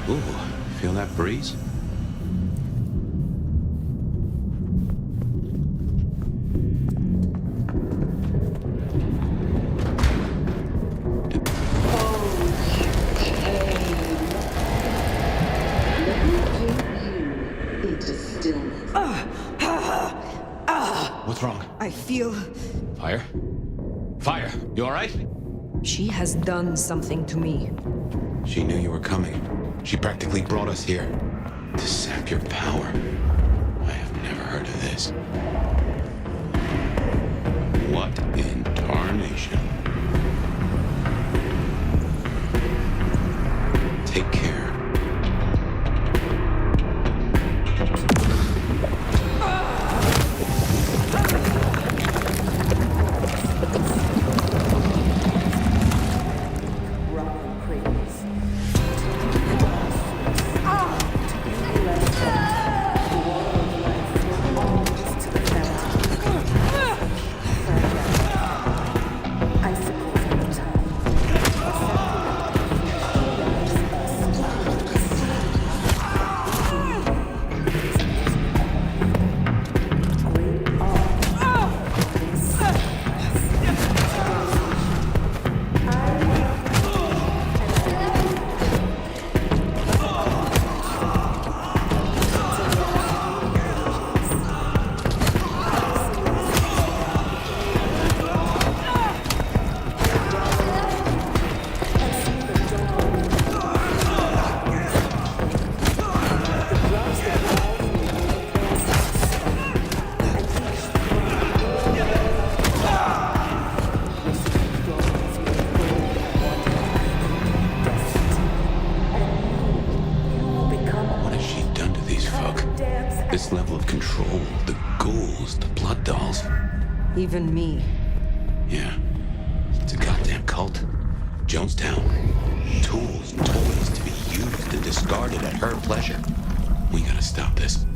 Ooh, feel that breeze? What's wrong? I feel... Fire? Fire! You alright? She has done something to me. She knew you were coming. She practically brought us here. To sap your power. I have never heard of this. What in tarnation? Take care. I This level of control, the ghouls, the blood dolls. Even me. Yeah. It's a goddamn cult. Jonestown. Tools, toys to be used and discarded at her pleasure. We gotta stop this.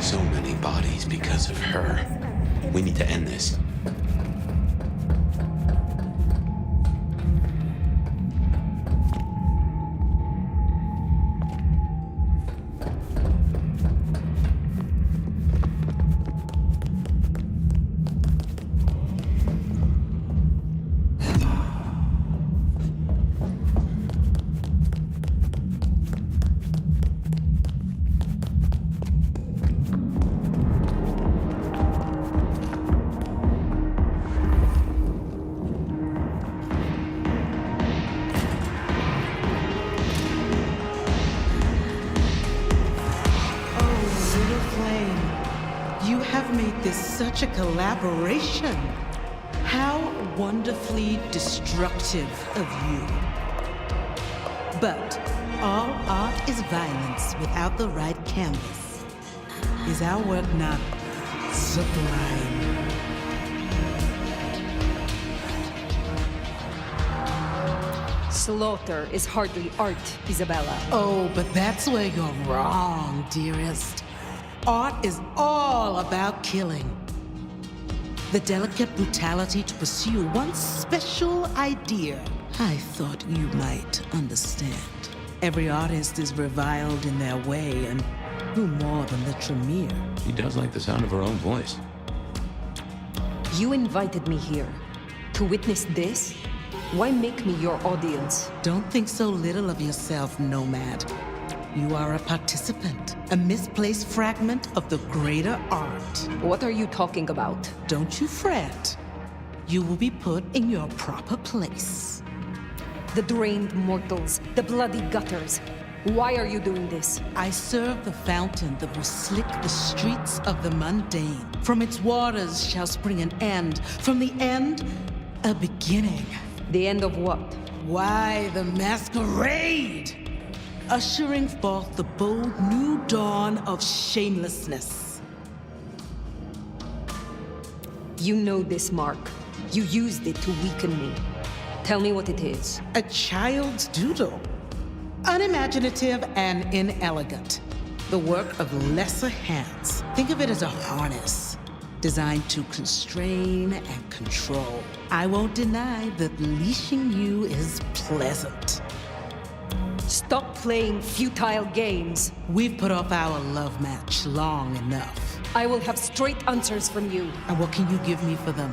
So many bodies because of her. We need to end this. Such a collaboration. How wonderfully destructive of you. But all art is violence without the right canvas. Is our work not sublime? Slaughter is hardly art, Isabella. Oh, but that's where you're wrong, dearest. Art is all about killing. The delicate brutality to pursue one special idea. I thought you might understand. Every artist is reviled in their way, and who more than the Tremere? She does like the sound of her own voice. You invited me here to witness this? Why make me your audience? Don't think so little of yourself, Nomad. You are a participant, a misplaced fragment of the greater art. What are you talking about? Don't you fret. You will be put in your proper place. The drained mortals, the bloody gutters. Why are you doing this? I serve the fountain that will slick the streets of the mundane. From its waters shall spring an end. From the end, a beginning. The end of what? Why, the masquerade! Ushering forth the bold new dawn of shamelessness. You know this, Mark. You used it to weaken me. Tell me what it is. A child's doodle. Unimaginative and inelegant. The work of lesser hands. Think of it as a harness, designed to constrain and control. I won't deny that leashing you is pleasant. Stop playing futile games. We've put off our love match long enough. I will have straight answers from you. And what can you give me for them?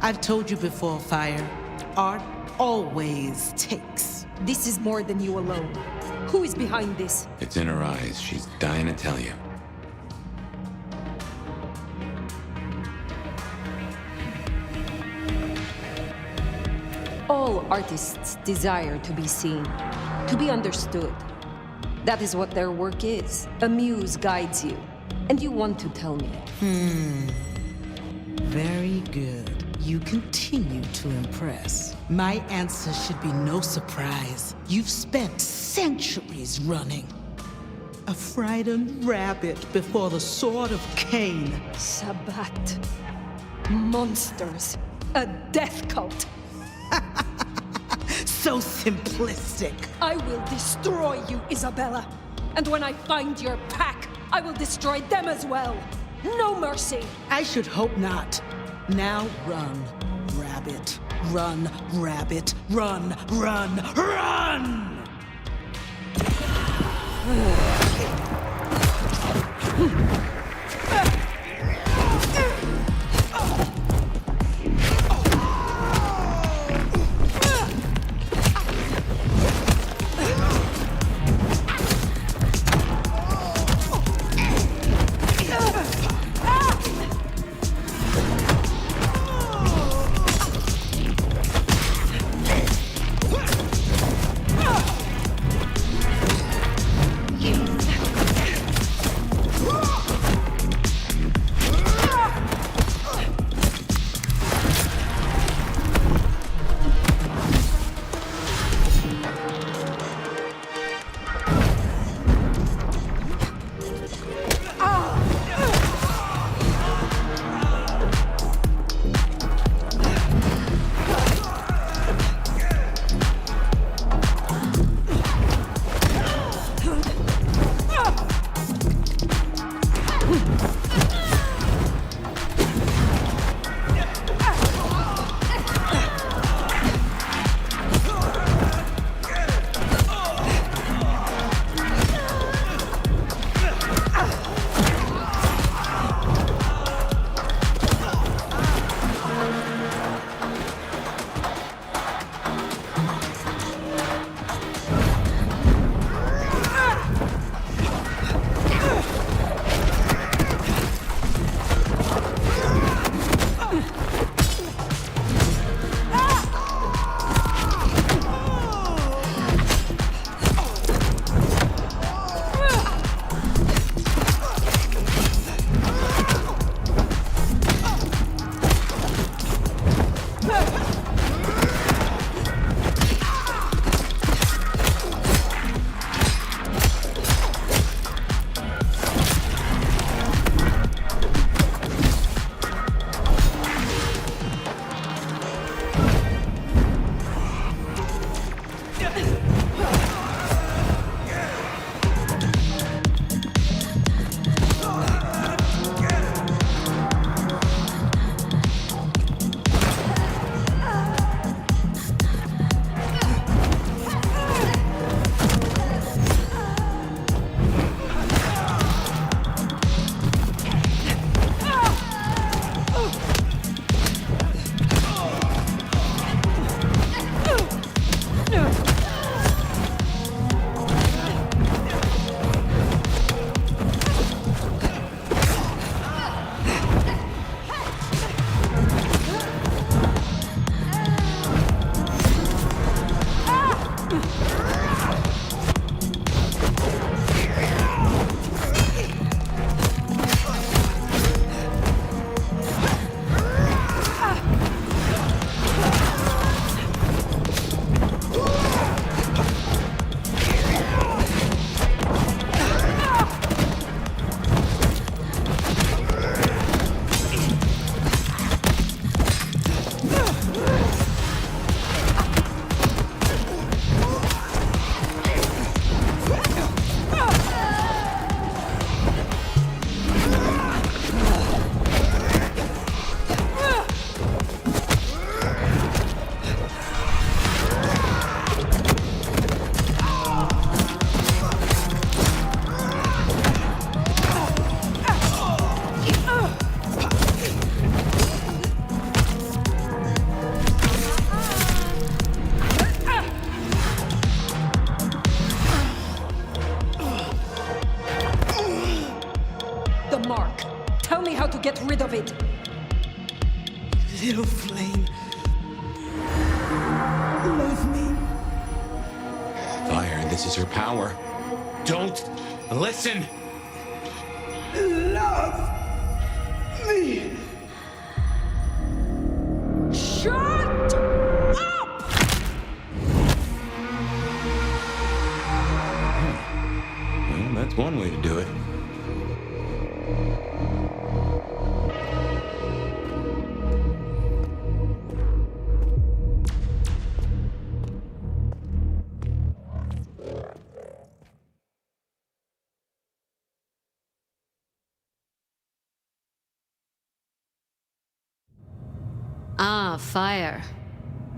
I've told you before, Fire. Art always takes. This is more than you alone. Who is behind this? It's in her eyes. She's dying to tell you. All artists desire to be seen, to be understood. That is what their work is. A muse guides you, and you want to tell me. Very good. You continue to impress. My answer should be no surprise. You've spent centuries running. A frightened rabbit before the sword of Cain. Sabbat. Monsters. A death cult. So simplistic. I will destroy you, Isabella. And when I find your pack, I will destroy them as well. No mercy. I should hope not. Now run, rabbit. Run, rabbit. Run, run, run! get rid of it. Little flame. Love me. Fire, this is her power. Don't listen! Love me. Shut up! Well, that's one way to do it. Ah, Fire.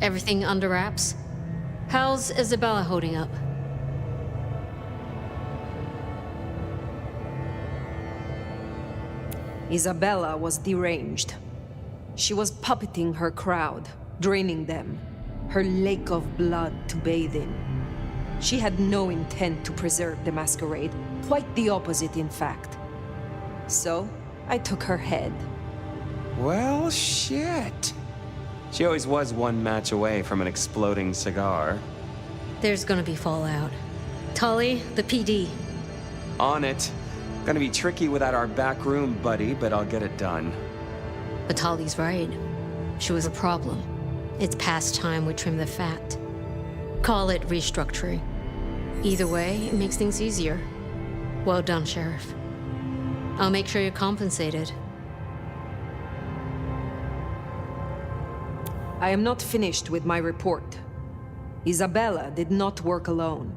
Everything under wraps? How's Isabella holding up? Isabella was deranged. She was puppeting her crowd, draining them, her lake of blood to bathe in. She had no intent to preserve the masquerade, quite the opposite, in fact. So, I took her head. Well, shit. She always was one match away from an exploding cigar. There's gonna be fallout. Tully, the PD. On it. Gonna be tricky without our back room buddy, but I'll get it done. But Tully's right. She was a problem. It's past time we trim the fat. Call it restructuring. Either way, it makes things easier. Well done, Sheriff. I'll make sure you're compensated. I am not finished with my report. Isabella did not work alone.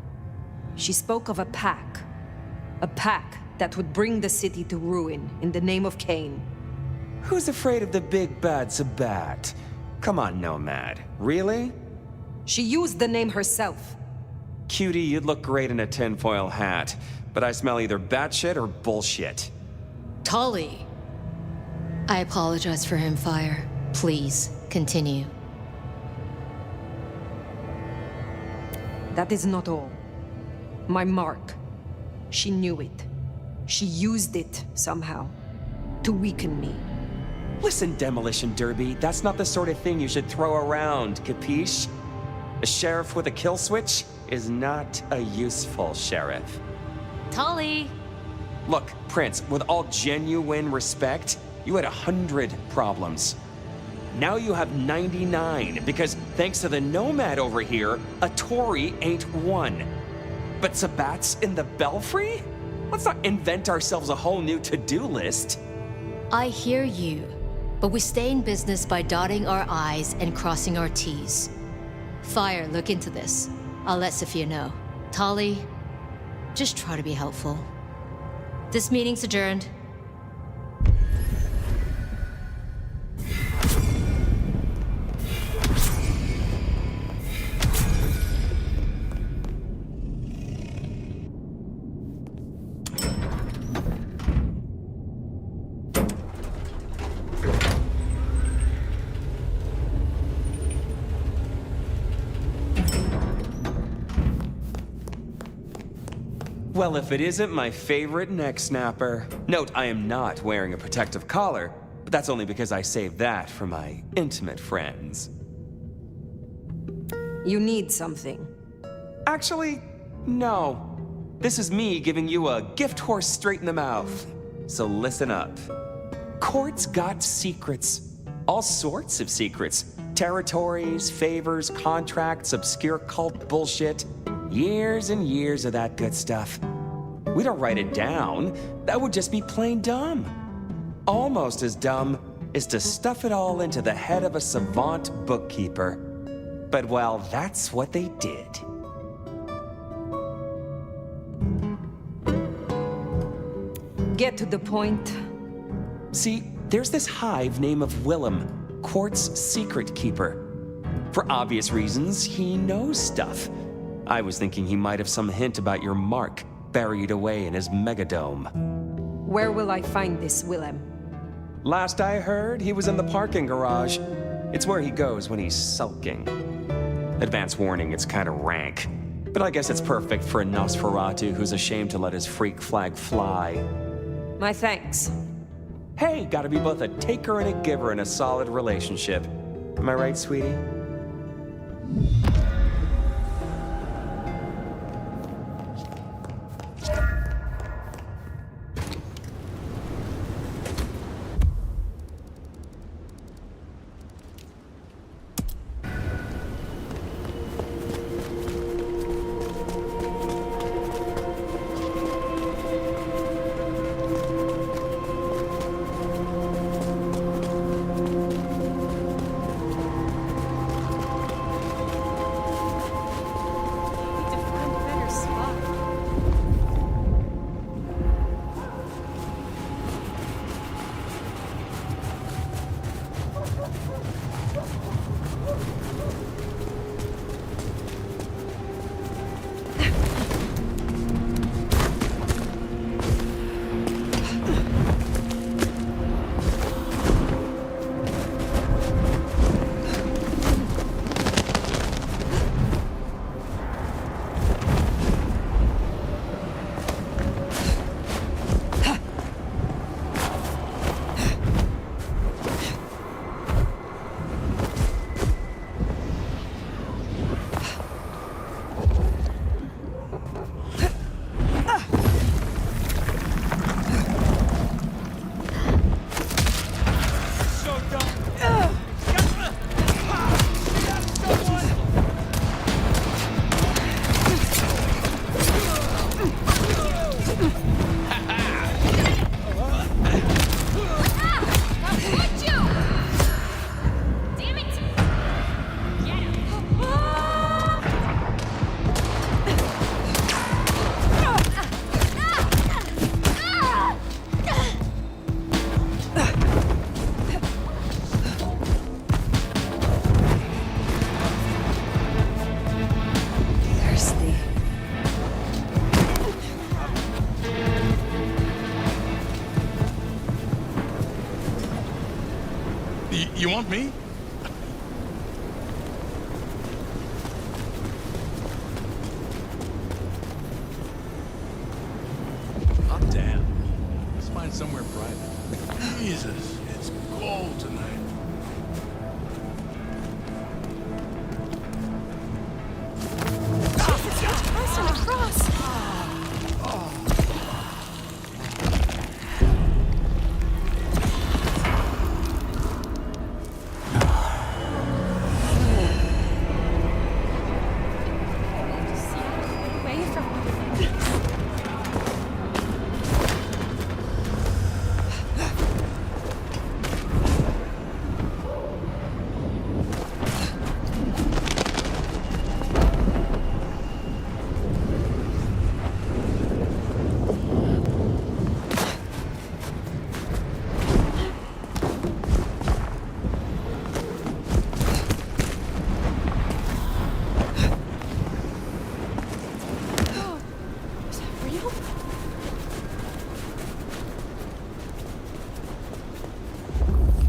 She spoke of a pack that would bring the city to ruin in the name of Cain. Who's afraid of the big bad Sabat? Come on, Nomad. Really? She used the name herself. Cutie, you'd look great in a tinfoil hat, but I smell either batshit or bullshit. Tully! I apologize for him, Fire. Please, continue. That is not all. My mark. She knew it. She used it somehow to weaken me. Listen, Demolition Derby, that's not the sort of thing you should throw around, capiche? A sheriff with a kill switch is not a useful sheriff. Tully! Look, Prince, with all genuine respect, you had 100 problems. Now you have 99, because thanks to the Nomad over here, a Tory ain't one. But Sabat's in the Belfry? Let's not invent ourselves a whole new to-do list. I hear you, but we stay in business by dotting our I's and crossing our T's. Fire, look into this. I'll let Sophia know. Tully, just try to be helpful. This meeting's adjourned. Well, if it isn't my favorite neck snapper. Note, I am not wearing a protective collar, but that's only because I saved that for my intimate friends. You need something. Actually, no. This is me giving you a gift horse straight in the mouth. So listen up. Court's got secrets. All sorts of secrets. Territories, favors, contracts, obscure cult bullshit. Years and years of that good stuff. We don't write it down. That would just be plain dumb. Almost as dumb is to stuff it all into the head of a savant bookkeeper. But well, that's what they did. Get to the point. See, there's this hive named of Willem, Court's secret keeper. For obvious reasons, he knows stuff. I was thinking he might have some hint about your mark buried away in his megadome. Where will I find this Willem? Last I heard, he was in the parking garage. It's where he goes when he's sulking. Advance warning, it's kind of rank. But I guess it's perfect for a Nosferatu who's ashamed to let his freak flag fly. My thanks. Hey, gotta be both a taker and a giver in a solid relationship. Am I right, sweetie? You want me? Oh, damn. Let's find somewhere private. Jesus, it's cold tonight.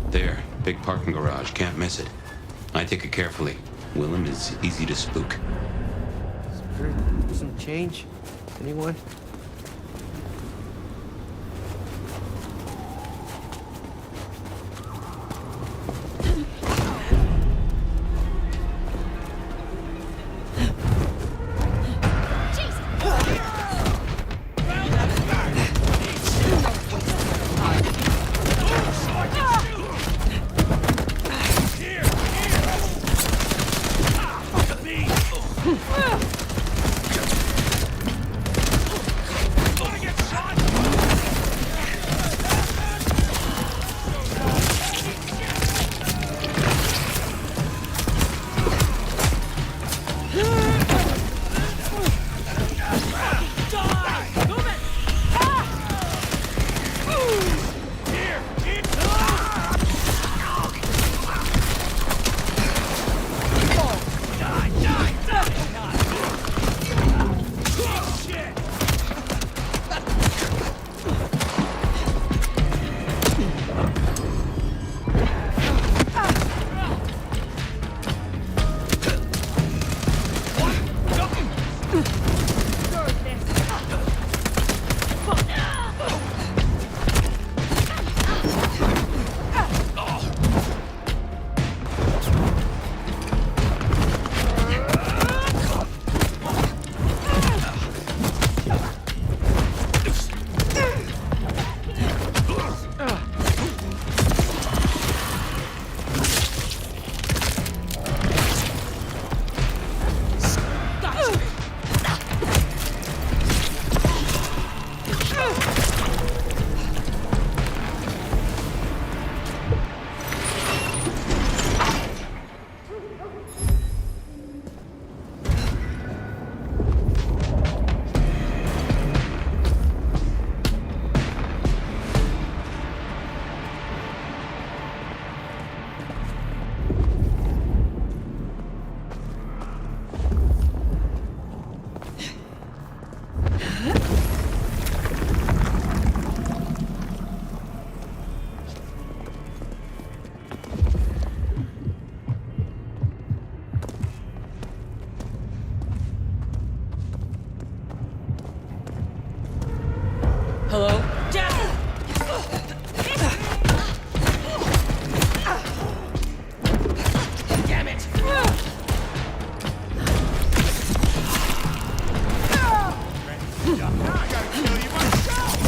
There, big parking garage, can't miss it. I take it carefully. Willem is easy to spook. Some change? Anyone? Hello? Damn it! Now I gotta kill you myself!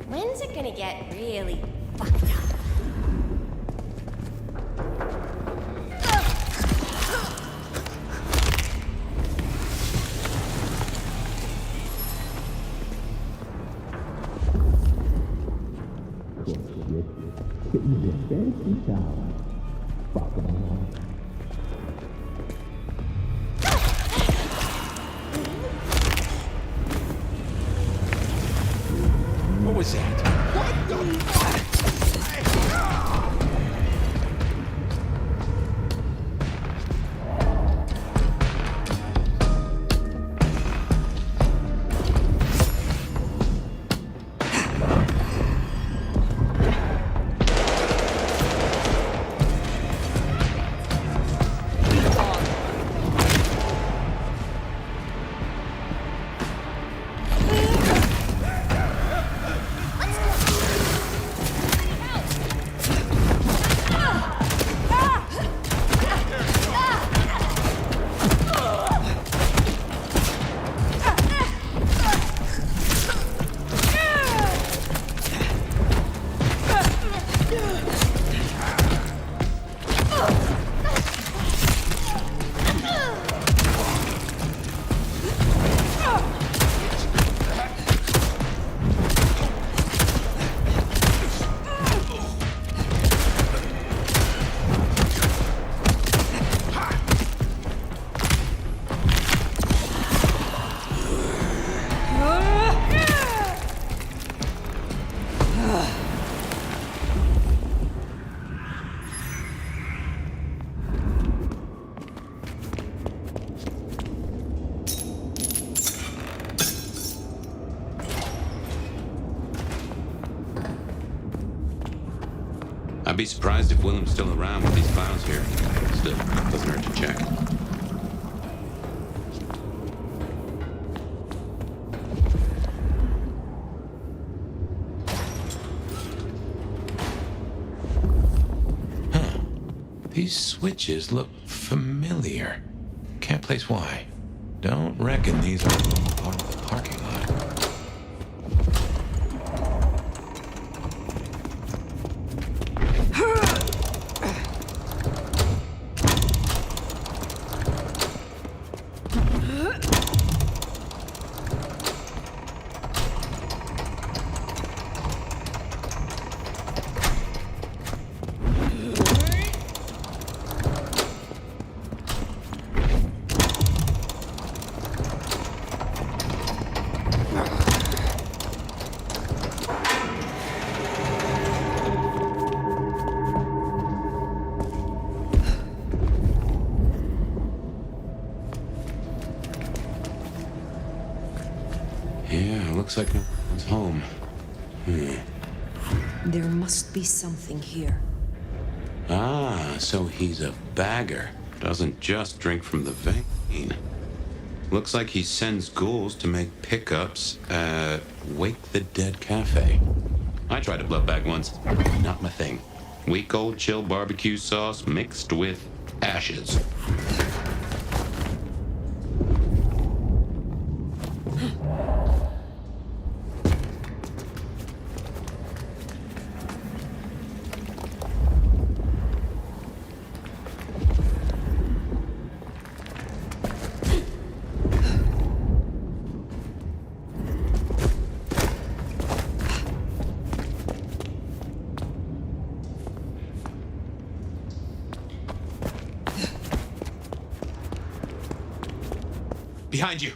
When's it gonna get really fucked up? What was that? What the? I'd be surprised if Willem's still around with these clowns here. Still, doesn't hurt to check. Huh. These switches look familiar. Can't place why. Don't reckon these are part of the parking lot. Looks like no one's home. There must be something here. Ah, so he's a bagger. Doesn't just drink from the vein. Looks like he sends ghouls to make pickups at Wake the Dead Cafe. I tried a blood bag once. Not my thing. Week old chill barbecue sauce mixed with ashes. Behind you.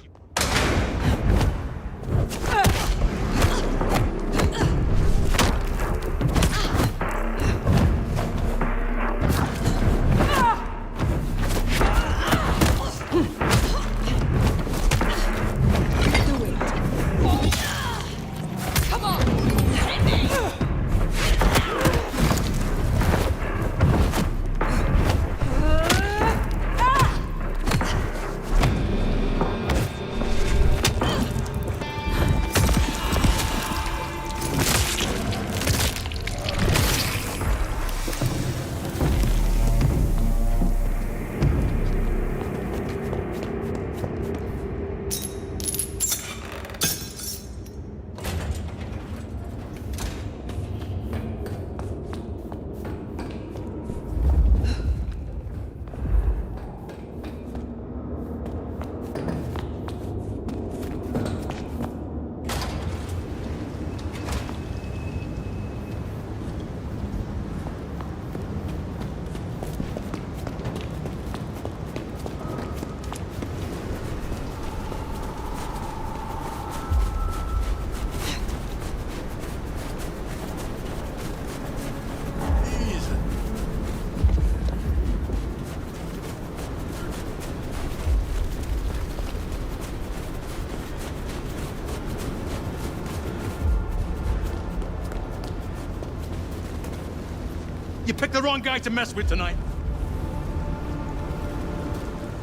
You picked the wrong guy to mess with tonight.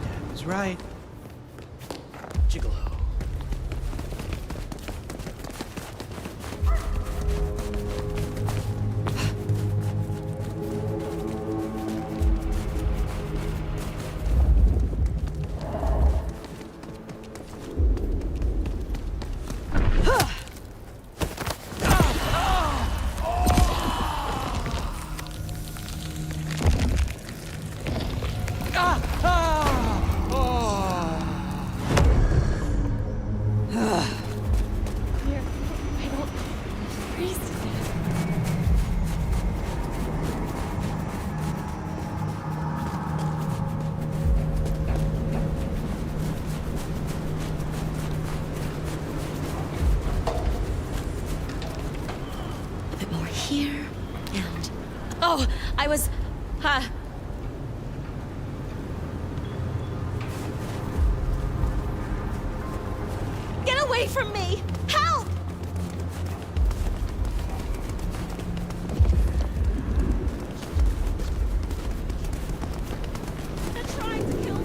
Dad was right. Gigolo. Here and... Oh, I was... Get away from me! Help! They're trying to kill me!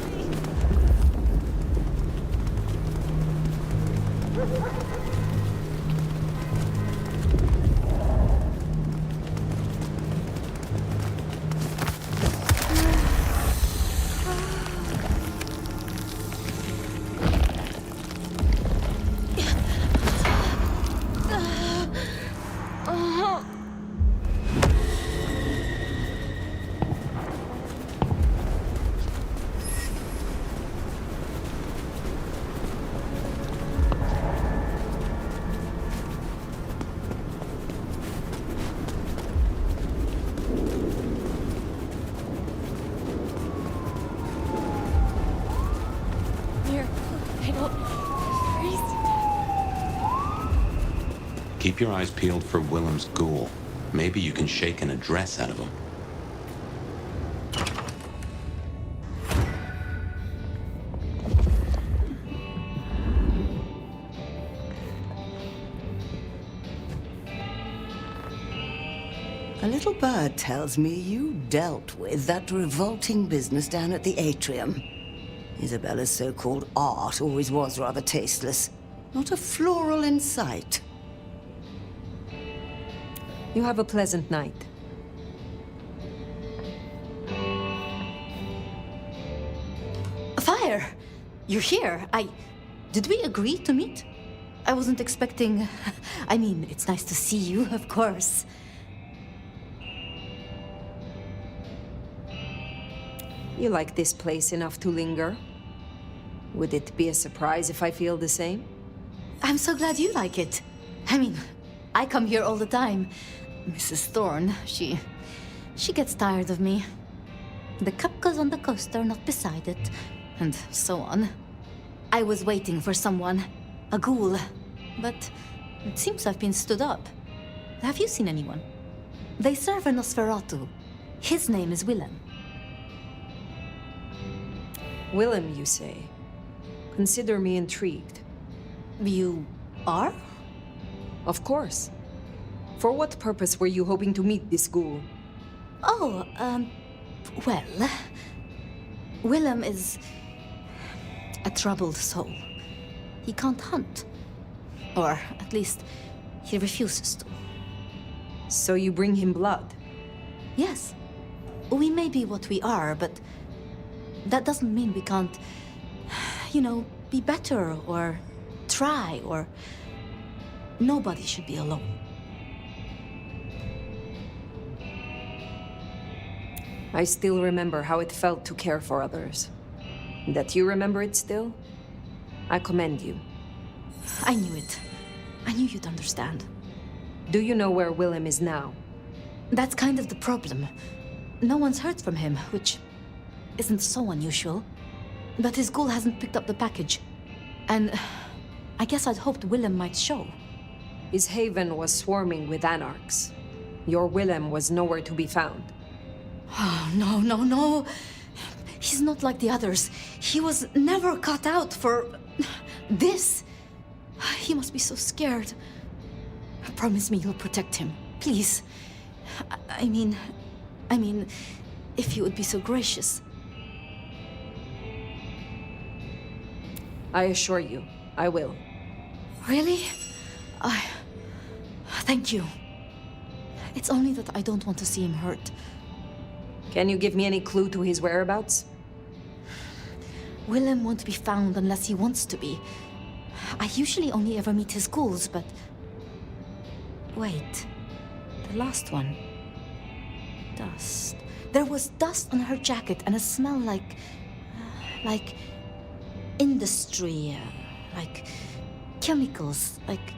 Keep your eyes peeled for Willem's ghoul. Maybe you can shake an address out of him. A little bird tells me you dealt with that revolting business down at the atrium. Isabella's so-called art always was rather tasteless. Not a floral in sight. You have a pleasant night. Fire! You're here. Did we agree to meet? I wasn't expecting... I mean, it's nice to see you, of course. You like this place enough to linger? Would it be a surprise if I feel the same? I'm so glad you like it. I mean, I come here all the time. Mrs. Thorne, she gets tired of me. The cup goes on the coaster, not beside it, and so on. I was waiting for someone, a ghoul, but it seems I've been stood up. Have you seen anyone? They serve a Nosferatu. His name is Willem. Willem, you say? Consider me intrigued. You are? Of course. For what purpose were you hoping to meet this ghoul? Oh, well... Willem is... a troubled soul. He can't hunt. Or, at least, he refuses to. So you bring him blood? Yes. We may be what we are, but... that doesn't mean we can't... you know, be better, or... try, or... nobody should be alone. I still remember how it felt to care for others. That you remember it still? I commend you. I knew it. I knew you'd understand. Do you know where Willem is now? That's kind of the problem. No one's heard from him, which isn't so unusual. But his ghoul hasn't picked up the package. And I guess I'd hoped Willem might show. His haven was swarming with anarchs. Your Willem was nowhere to be found. Oh, no. He's not like the others. He was never cut out for... this. He must be so scared. Promise me you'll protect him, please. I mean, if you would be so gracious. I assure you, I will. Really? Thank you. It's only that I don't want to see him hurt. Can you give me any clue to his whereabouts? Willem won't be found unless he wants to be. I usually only ever meet his ghouls, but... wait. The last one. Dust. There was dust on her jacket and a smell like... industry, like chemicals, like...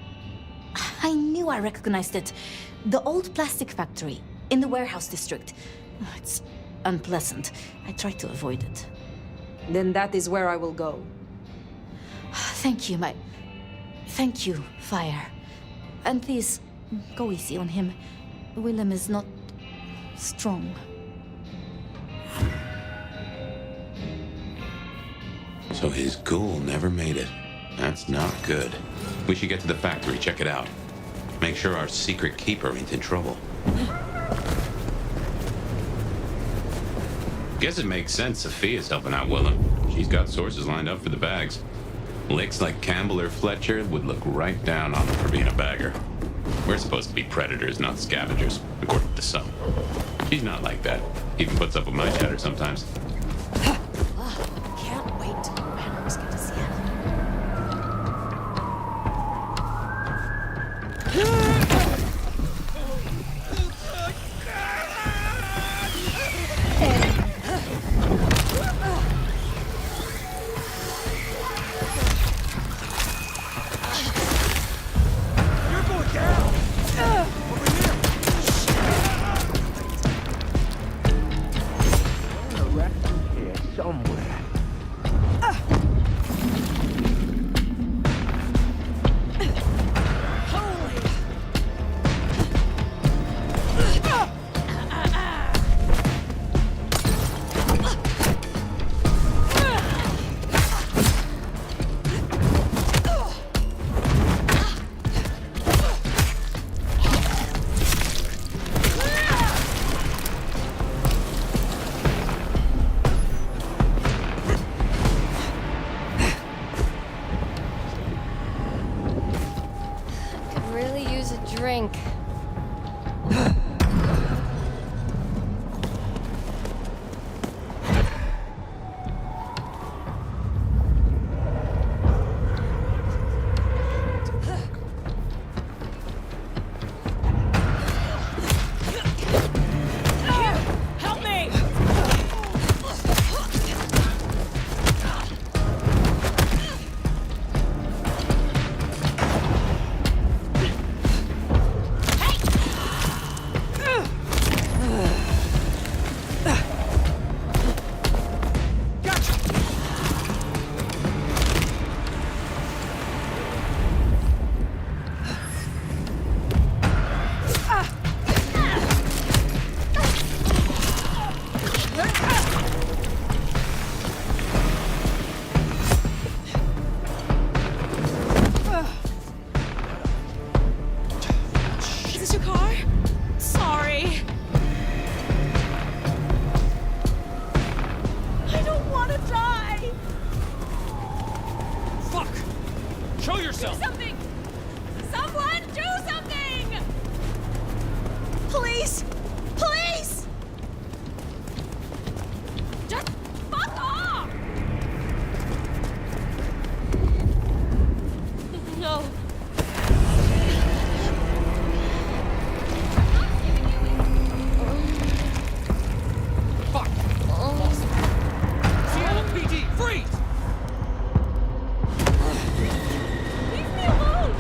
I knew I recognized it. The old plastic factory in the warehouse district. It's unpleasant. I try to avoid it. Then that is where I will go. Thank you, Thank you, Fire. And please, go easy on him. Willem is not... strong. So his ghoul never made it. That's not good. We should get to the factory, check it out. Make sure our secret keeper ain't in trouble. Guess it makes sense Sophia's helping out Willem. She's got sources lined up for the bags. Licks like Campbell or Fletcher would look right down on them for being a bagger. We're supposed to be predators, not scavengers, according to some. She's not like that. Even puts up with my chatter sometimes. Can't wait till Randall's gonna see Wreck. Please! Please! Just fuck off! No. Fuck! Lost. Seattle PD, freeze! Leave me alone!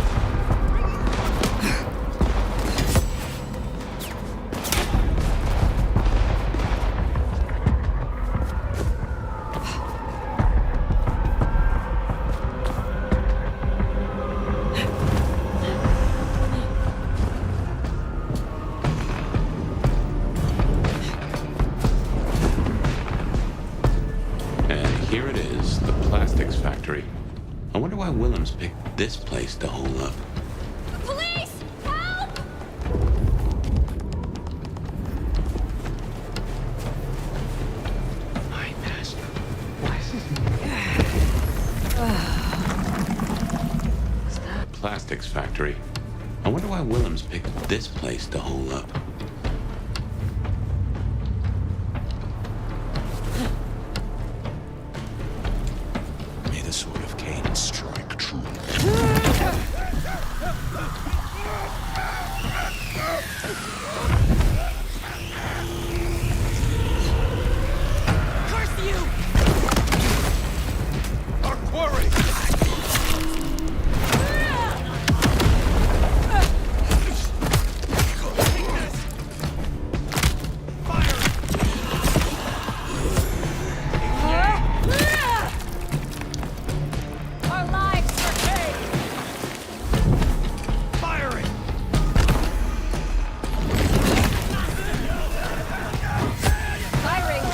And here it is, the plastics factory. I wonder why Willems picked this place to hole up. Police! Help! My master. Plastics factory. I wonder why Willems picked this place to hole up. May the sword of Cain strike true. Curse you! Our quarry! Our lives are paid! Firing! Firing!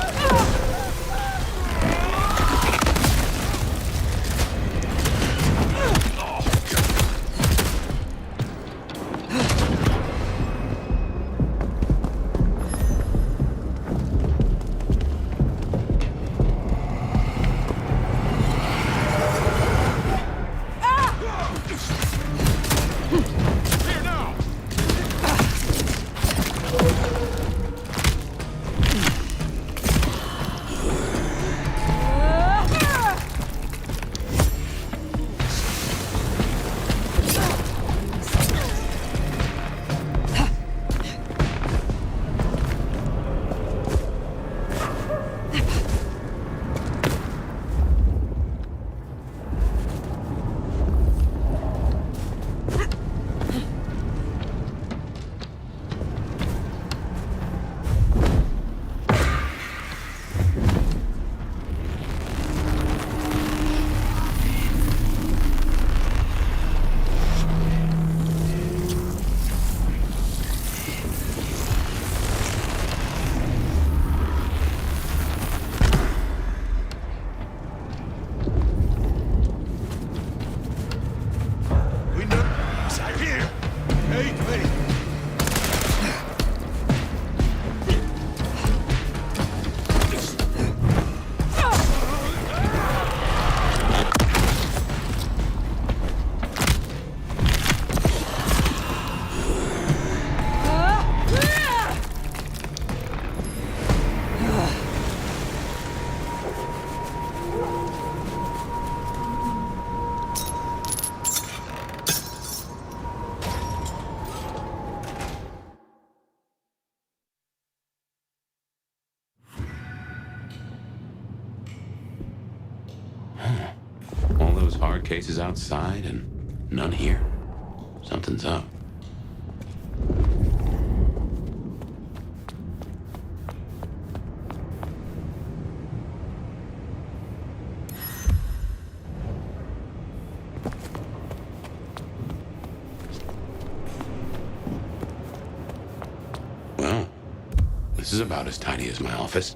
Here now! We know. Here! Hey, hey! All those hard cases outside and none here. Something's up. Well, this is about as tidy as my office.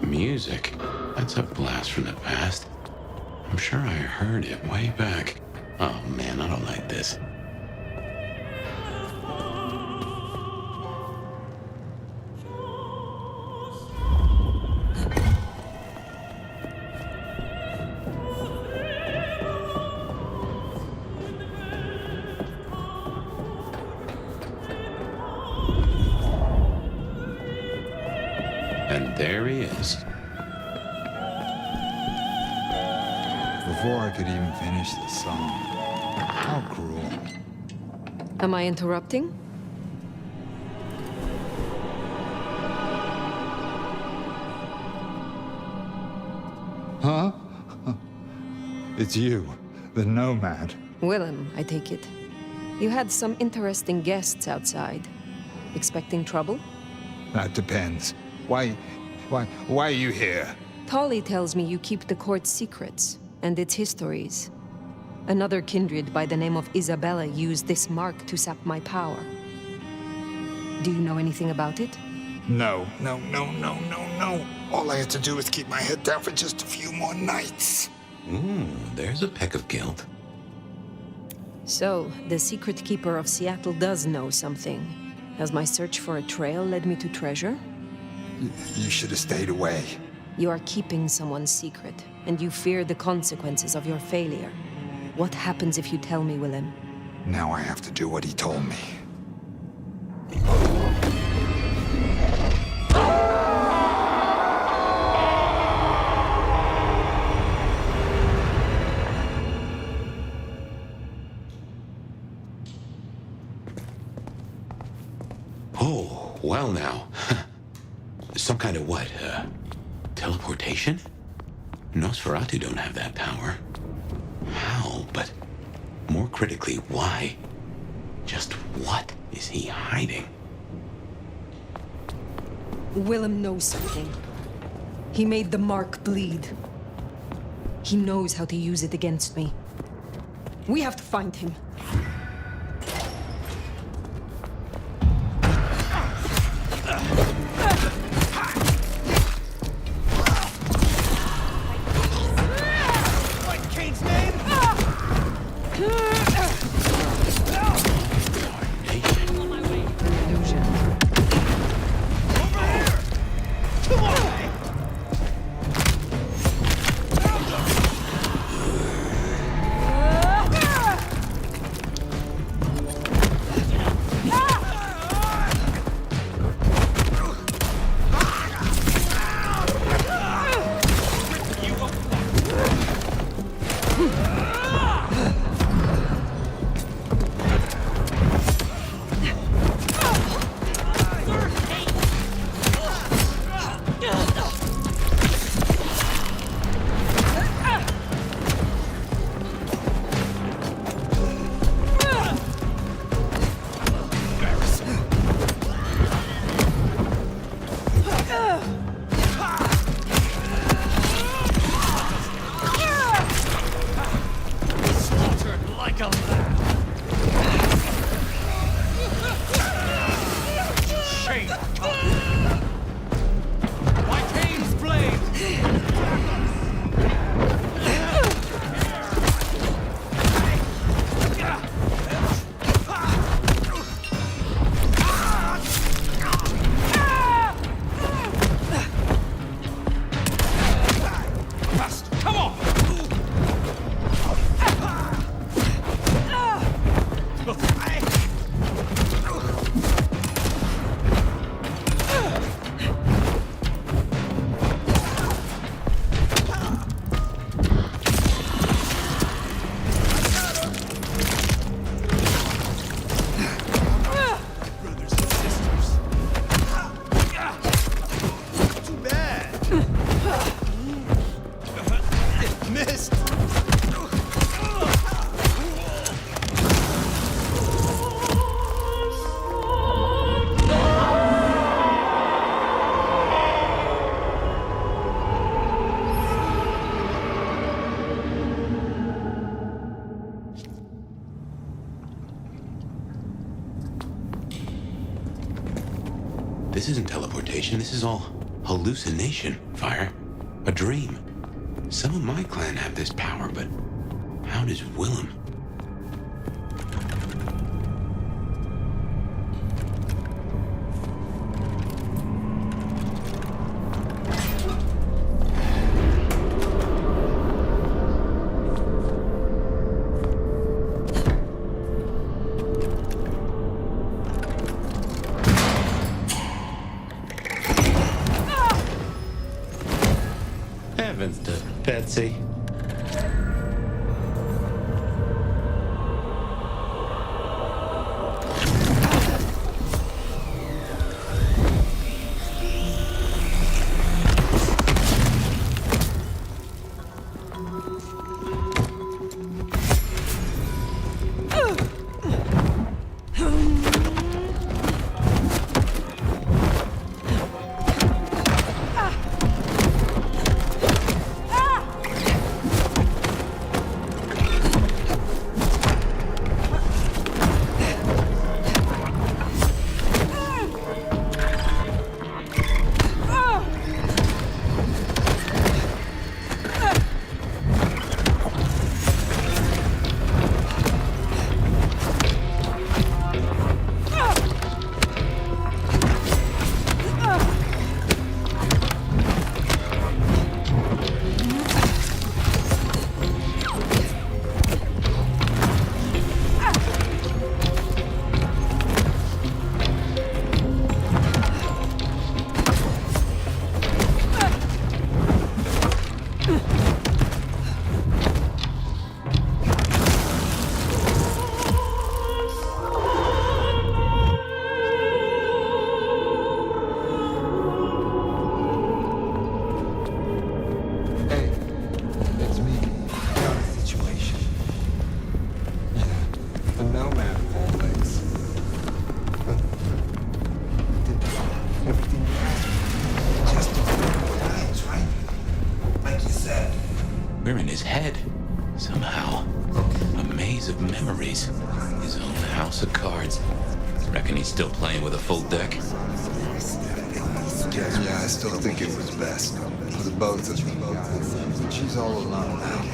Music? That's a blast from the past. I'm sure I heard it way back. Oh man, I don't like this. And there he is. Before I could even finish the song. How cruel. Am I interrupting? Huh? It's you, the nomad. Willem, I take it. You had some interesting guests outside. Expecting trouble? That depends. Why are you here? Tolly tells me you keep the court's secrets and its histories. Another kindred by the name of Isabella used this mark to sap my power. Do you know anything about it? No. All I had to do was keep my head down for just a few more nights. Ooh, there's a peck of guilt. So, the secret keeper of Seattle does know something. Has my search for a trail led me to treasure? You should have stayed away. You are keeping someone's secret, and you fear the consequences of your failure. What happens if you tell me, Willem? Now I have to do what he told me. Oh, well now. Some kind of what? Teleportation? Nosferatu don't have that power. How? But more critically, why? Just what is he hiding? Willem knows something. He made the mark bleed. He knows how to use it against me. We have to find him. This isn't teleportation. This is all hallucination, Fire. A dream. Some of my clan have this power, but how does Willem? Heavens to Betsy. We're in his head, somehow. A maze of memories. His own house of cards. Reckon he's still playing with a full deck? Yeah, I still think it was best for the both of them. She's all alone now.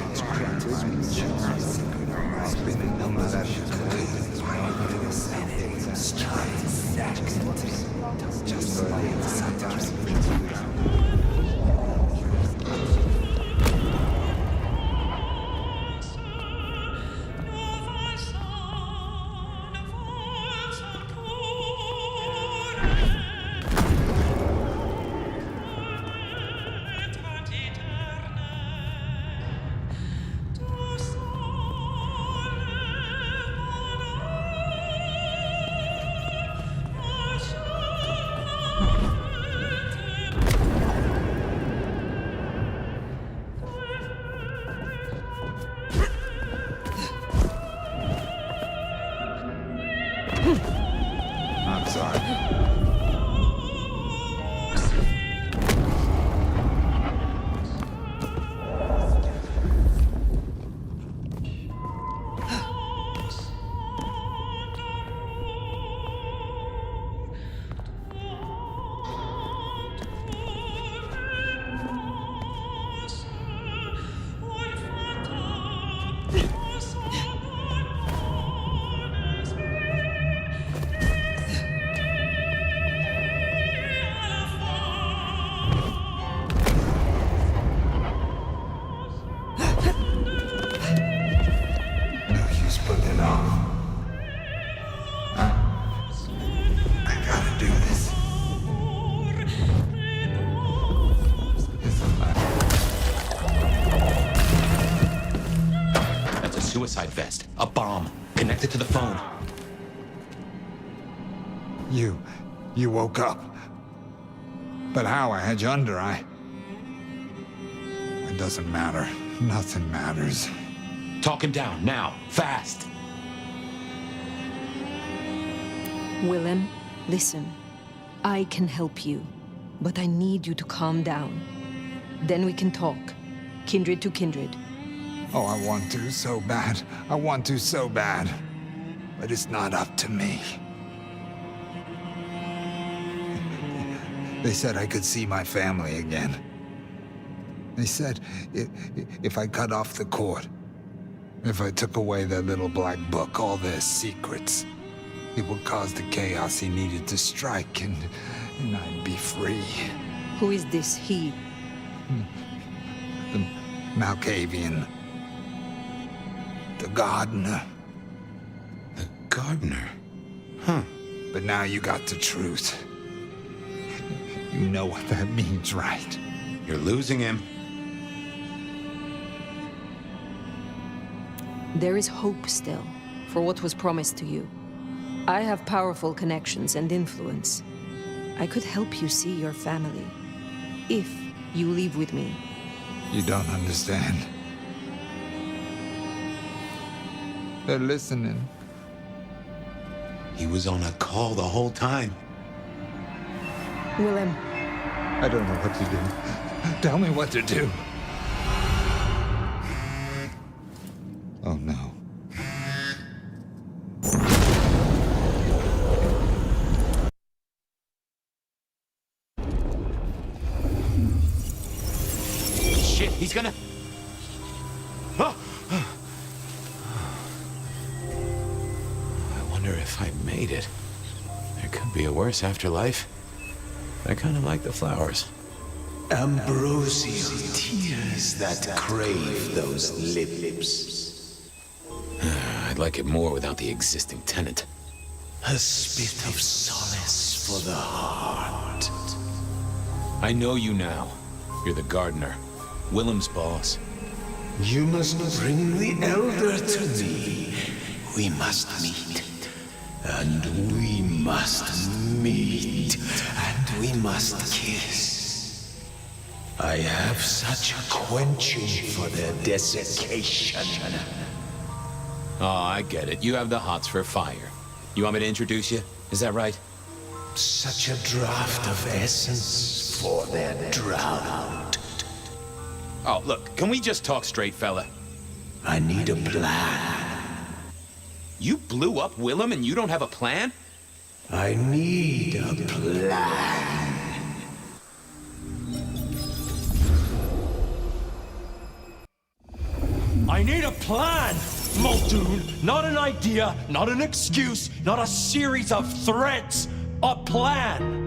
I'm sorry. Suicide vest. A bomb. Connected to the phone. You woke up. But how? I had you under. It doesn't matter. Nothing matters. Talk him down, now. Fast. Willem, listen. I can help you, but I need you to calm down. Then we can talk. Kindred to kindred. Oh, I want to so bad. I want to so bad. But it's not up to me. They said I could see my family again. They said if I cut off the cord, if I took away their little black book, all their secrets, it would cause the chaos he needed to strike, and I'd be free. Who is this he? The Malkavian. The gardener. The gardener? Huh. But now you got the truth. You know what that means, right? You're losing him. There is hope still for what was promised to you. I have powerful connections and influence. I could help you see your family, if you leave with me. You don't understand. They're listening. He was on a call the whole time. Willem. I don't know what to do. Tell me what to do. Oh, no. Shit, he's gonna... Oh. I wonder if I made it. There could be a worse afterlife. I kind of like the flowers. Ambrosial tears that crave those lips. I'd like it more without the existing tenant. A spit of solace for the heart. I know you now. You're the gardener. Willem's boss. You must bring the elder to me. We must meet. And we must meet. And we must kiss. I have such a quenching for their desiccation. Oh, I get it. You have the hots for fire. You want me to introduce you? Is that right? Such a draught of essence for their drought. Oh, look, can we just talk straight, fella? I need a plan. You blew up Willem and you don't have a plan? I need a plan. I need a plan, Muldoon. Not an idea, not an excuse, not a series of threats. A plan.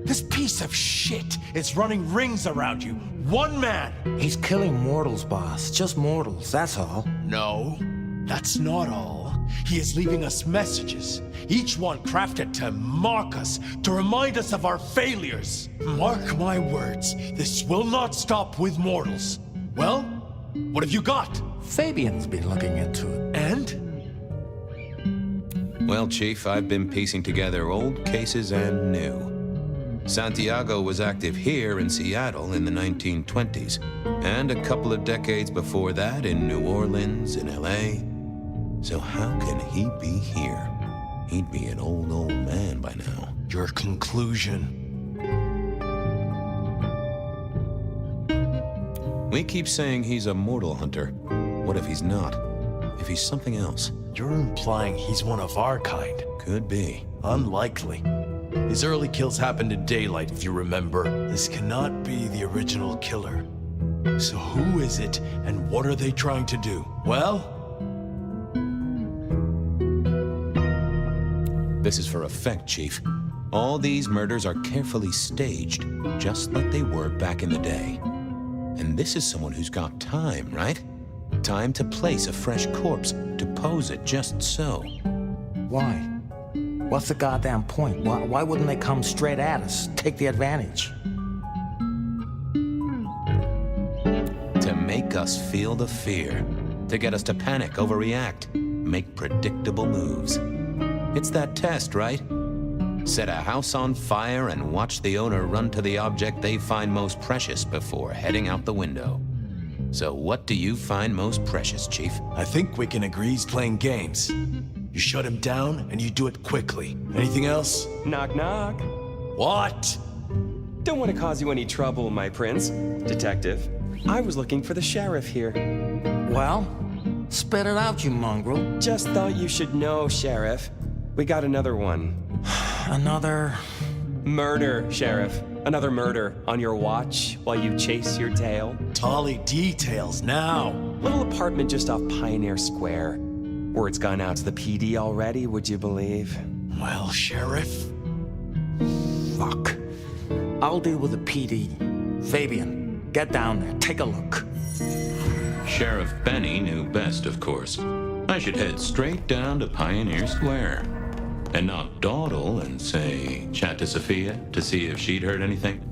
This piece of shit is running rings around you. One man. He's killing mortals, boss. Just mortals, that's all. No, that's not all. He is leaving us messages, each one crafted to mark us, to remind us of our failures. Mark my words, this will not stop with mortals. Well, what have you got? Fabian's been looking into it. And? Well, Chief, I've been piecing together old cases and new. Santiago was active here in Seattle in the 1920s, and a couple of decades before that in New Orleans, in LA. So how can he be here? He'd be an old man by now. Your conclusion. We keep saying he's a mortal hunter. What if he's not? If he's something else? You're implying he's one of our kind. Could be. Unlikely. His early kills happened in daylight, if you remember. This cannot be the original killer. So who is it, and what are they trying to do? Well? This is for effect, Chief. All these murders are carefully staged, just like they were back in the day. And this is someone who's got time, right? Time to place a fresh corpse, to pose it just so. Why? What's the goddamn point? Why wouldn't they come straight at us? Take the advantage. To make us feel the fear. To get us to panic, overreact, make predictable moves. It's that test, right? Set a house on fire and watch the owner run to the object they find most precious before heading out the window. So what do you find most precious, Chief? I think we can agree he's playing games. You shut him down, and you do it quickly. Anything else? Knock, knock. What? Don't want to cause you any trouble, my prince. Detective, I was looking for the sheriff here. Well, spit it out, you mongrel. Just thought you should know, Sheriff. We got another one. Another Murder, Sheriff. Another murder on your watch while you chase your tail. Tolly details now. Little apartment just off Pioneer Square. Word's gone out to the PD already, would you believe? Well, Sheriff. Fuck. I'll deal with the PD. Fabian, get down there, take a look. Sheriff Benny knew best, of course. I should head straight down to Pioneer Square and not dawdle and say, chat to Sophia to see if she'd heard anything.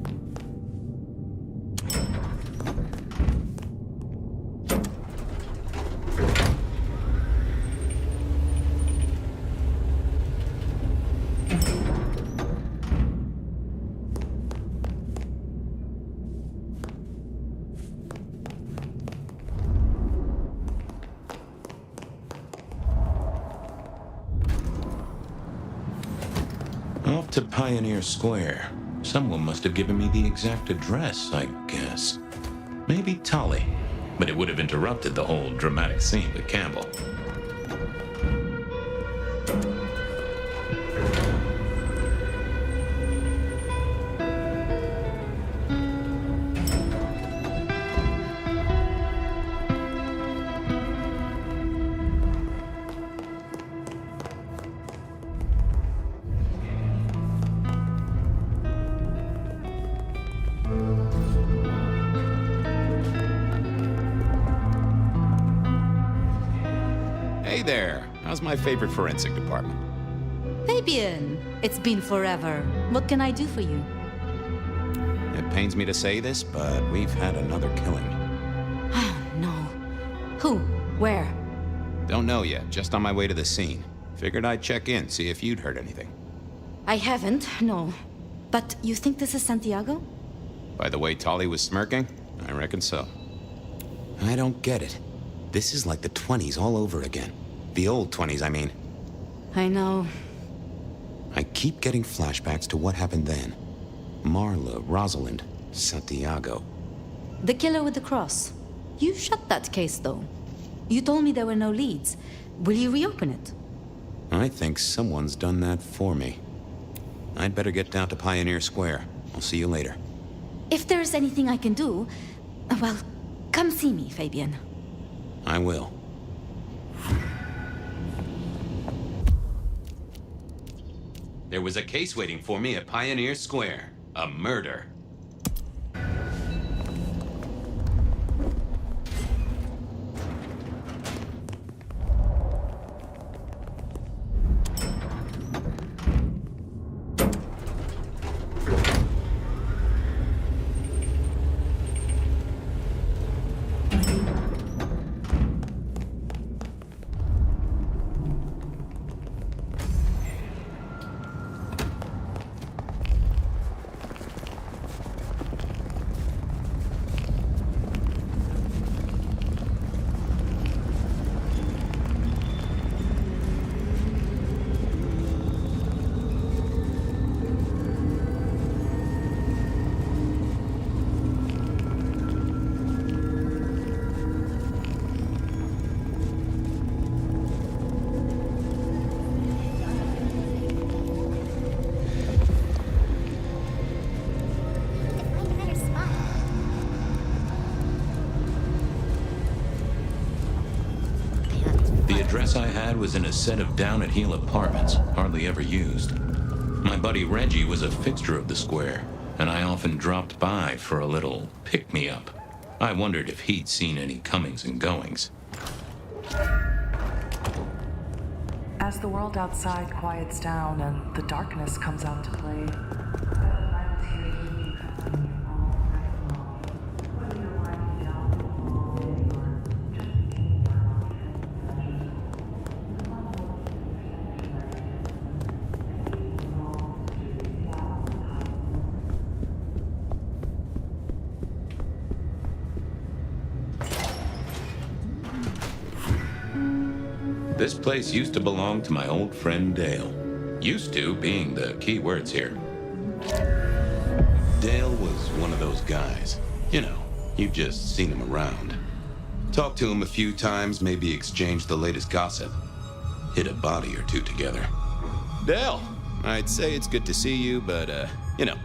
Off to Pioneer Square. Someone must have given me the exact address, I guess. Maybe Tolly, but it would have interrupted the whole dramatic scene with Campbell. Hey there. How's my favorite forensic department? Fabian, it's been forever. What can I do for you? It pains me to say this, but we've had another killing. Oh, no. Who? Where? Don't know yet, just on my way to the scene. Figured I'd check in, see if you'd heard anything. I haven't, no. But you think this is Santiago? By the way Tolly was smirking, I reckon so. I don't get it. This is like the 20s all over again. The old 20s, I mean. I know. I keep getting flashbacks to what happened then. Marla, Rosalind, Santiago. The killer with the cross. You shut that case, though. You told me there were no leads. Will you reopen it? I think someone's done that for me. I'd better get down to Pioneer Square. I'll see you later. If there's anything I can do, well, come see me, Fabian. I will. There was a case waiting for me at Pioneer Square. A murder. The address I had was in a set of down-at-heel apartments, hardly ever used. My buddy Reggie was a fixture of the square, and I often dropped by for a little pick-me-up. I wondered if he'd seen any comings and goings. As the world outside quiets down and the darkness comes out to play, This place used to belong to my old friend Dale. Used to being the key words here. Dale was one of those guys. You know, you've just seen him around. Talked to him a few times, maybe exchanged the latest gossip. Hit a body or two together. Dale, I'd say it's good to see you, but, you know,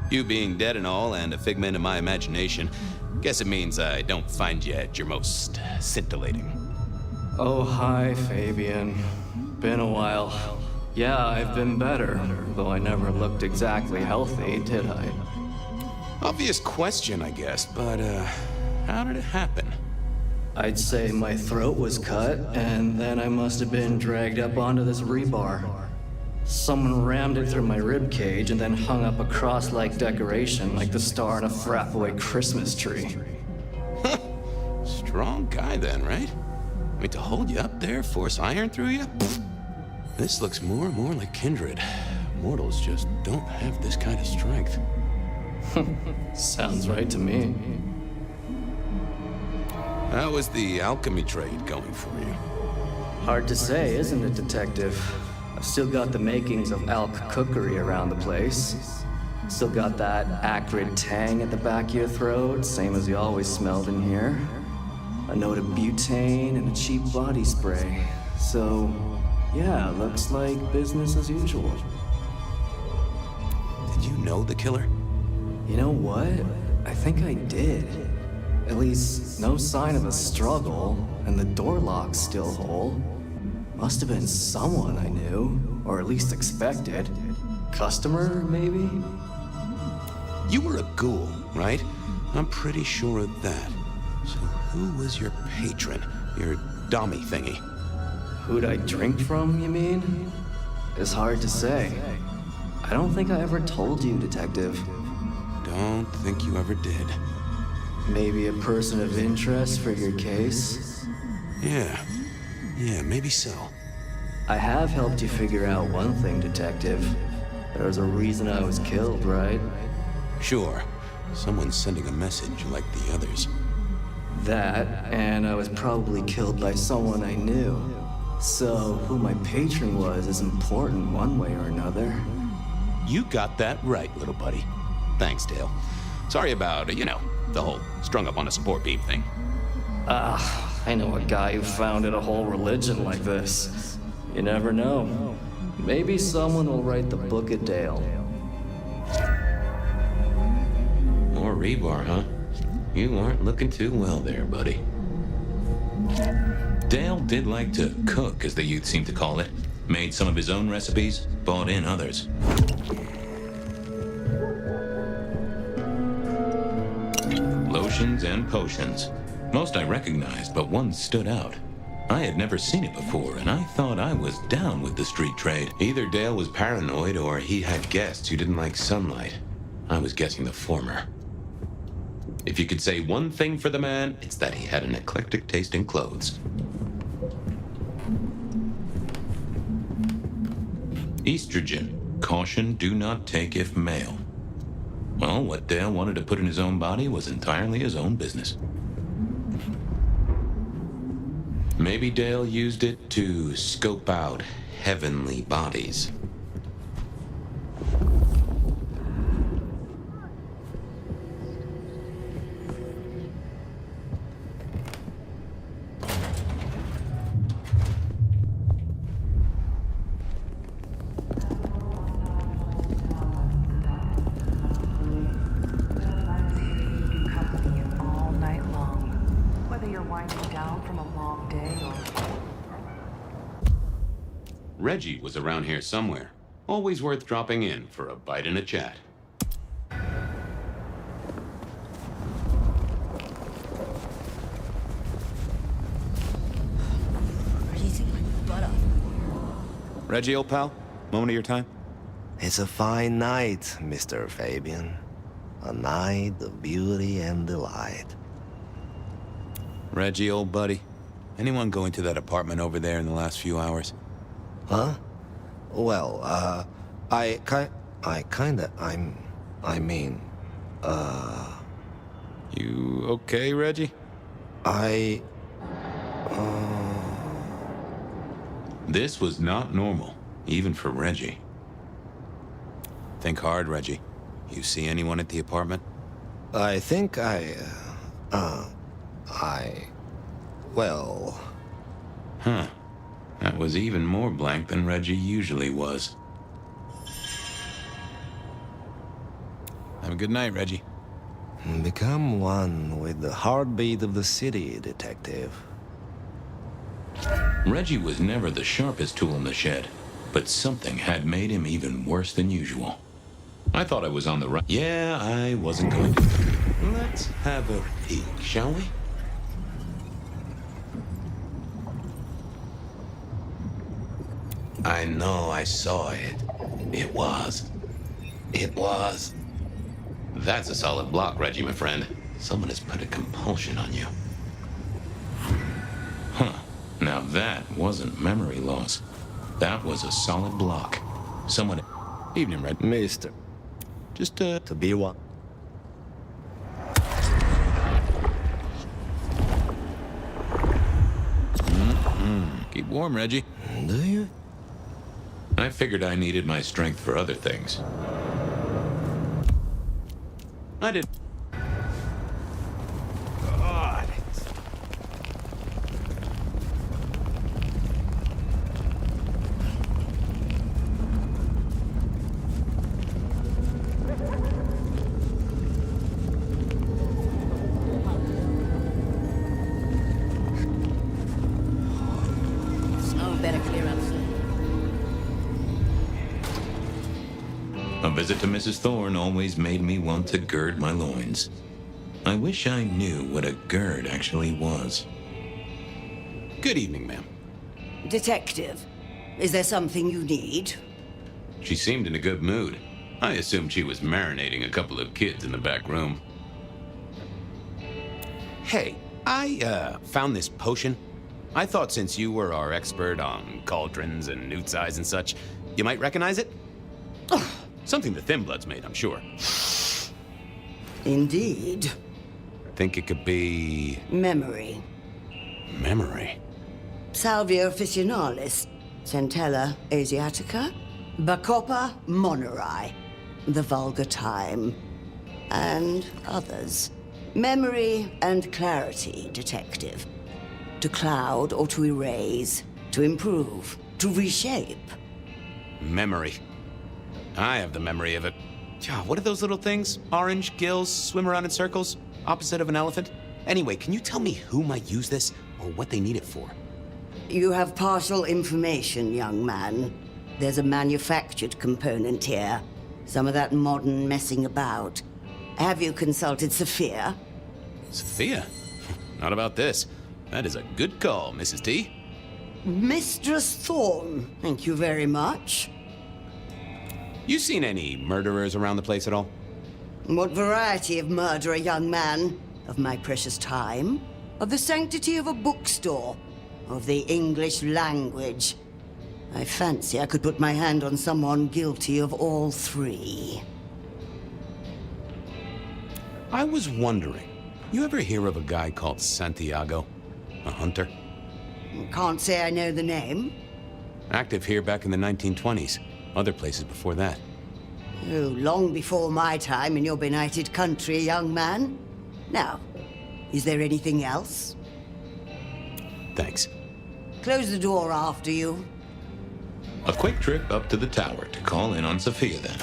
you being dead and all and a figment of my imagination, guess it means I don't find you at your most scintillating. Oh, hi, Fabian. Been a while. Yeah, I've been better, though I never looked exactly healthy, did I? Obvious question, I guess, but, how did it happen? I'd say my throat was cut, and then I must have been dragged up onto this rebar. Someone rammed it through my rib cage and then hung up a cross-like decoration like the star on a frat-boy Christmas tree. Strong guy then, right? I mean, to hold you up there, force iron through you? This looks more and more like kindred. Mortals just don't have this kind of strength. Sounds right to me. How is the alchemy trade going for you? Hard to say, isn't it, Detective? I've still got the makings of alk cookery around the place. Still got that acrid tang at the back of your throat, same as you always smelled in here. A note of butane and a cheap body spray. So, yeah, looks like business as usual. Did you know the killer? You know what? I think I did. At least, no sign of a struggle, and the door lock's still whole. Must have been someone I knew, or at least expected. Customer, maybe? You were a ghoul, right? I'm pretty sure of that. So who was your patron? Your dommy thingy? Who'd I drink from, you mean? It's hard to say. I don't think I ever told you, Detective. Don't think you ever did. Maybe a person of interest for your case? Yeah, maybe so. I have helped you figure out one thing, Detective. There's a reason I was killed, right? Sure. Someone's sending a message like the others. That, and I was probably killed by someone I knew. So, who my patron was is important one way or another. You got that right, little buddy. Thanks, Dale. Sorry about, the whole strung up on a support beam thing. I know a guy who founded a whole religion like this. You never know. Maybe someone will write the Book of Dale. More rebar, huh? You aren't looking too well there, buddy. Dale did like to cook, as the youth seem to call it. Made some of his own recipes, bought in others. Lotions and potions. Most I recognized, but one stood out. I had never seen it before, and I thought I was down with the street trade. Either Dale was paranoid, or he had guests who didn't like sunlight. I was guessing the former. If you could say one thing for the man, it's that he had an eclectic taste in clothes. Estrogen. Caution, do not take if male. Well, what Dale wanted to put in his own body was entirely his own business. Maybe Dale used it to scope out heavenly bodies. Reggie was around here somewhere. Always worth dropping in for a bite and a chat. Reggie, old pal? Moment of your time? It's a fine night, Mr. Fabian. A night of beauty and delight. Reggie, old buddy. Anyone go into that apartment over there in the last few hours? Huh? Well, You okay, Reggie? This was not normal, even for Reggie. Think hard, Reggie. You see anyone at the apartment? Huh. That was even more blank than Reggie usually was. Have a good night, Reggie. Become one with the heartbeat of the city, Detective. Reggie was never the sharpest tool in the shed, but something had made him even worse than usual. I thought I was on the right. Yeah, I wasn't going to. Let's have a peek, shall we? I know I saw it. It was. That's a solid block, Reggie, my friend. Someone has put a compulsion on you. Huh. Now that wasn't memory loss. That was a solid block. Someone... Evening, Red. Mister. Just, To be one. Keep warm, Reggie. Do you? I figured I needed my strength for other things. I did. God. Smoke better clear up soon. A visit to Mrs. Thorne always made me want to gird my loins. I wish I knew what a gird actually was. Good evening, ma'am. Detective, is there something you need? She seemed in a good mood. I assumed she was marinating a couple of kids in the back room. Hey, I, found this potion. I thought since you were our expert on cauldrons and newt's eyes and such, you might recognize it? Something the Thin Bloods made, I'm sure. Indeed. Think it could be... Memory. Memory? Salvia officinalis, Centella asiatica, Bacopa moneri, the vulgar time, and others. Memory and clarity, Detective. To cloud or to erase, to improve, to reshape. Memory. I have the memory of it. Yeah, what are those little things? Orange gills, swim around in circles, opposite of an elephant? Anyway, can you tell me who might use this, or what they need it for? You have partial information, young man. There's a manufactured component here. Some of that modern messing about. Have you consulted Sophia? Sophia? Not about this. That is a good call, Mrs. T. Mistress Thorne, thank you very much. You seen any murderers around the place at all? What variety of murderer, young man? Of my precious time? Of the sanctity of a bookstore? Of the English language? I fancy I could put my hand on someone guilty of all three. I was wondering, you ever hear of a guy called Santiago? A hunter? Can't say I know the name. Active here back in the 1920s. Other places before that. Oh, long before my time in your benighted country, young man. Now, is there anything else? Thanks. Close the door after you. A quick trip up to the tower to call in on Sophia then.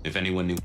If anyone knew...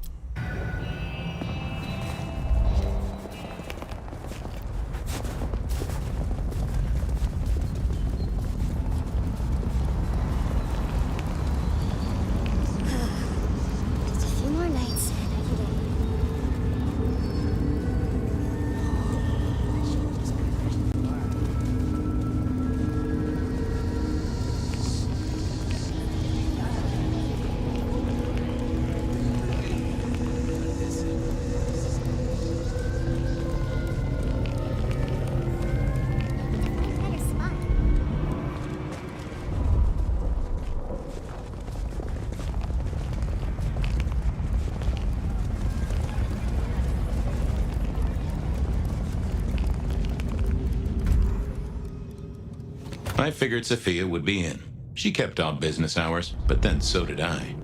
I figured Sophia would be in. She kept odd business hours, but then so did I.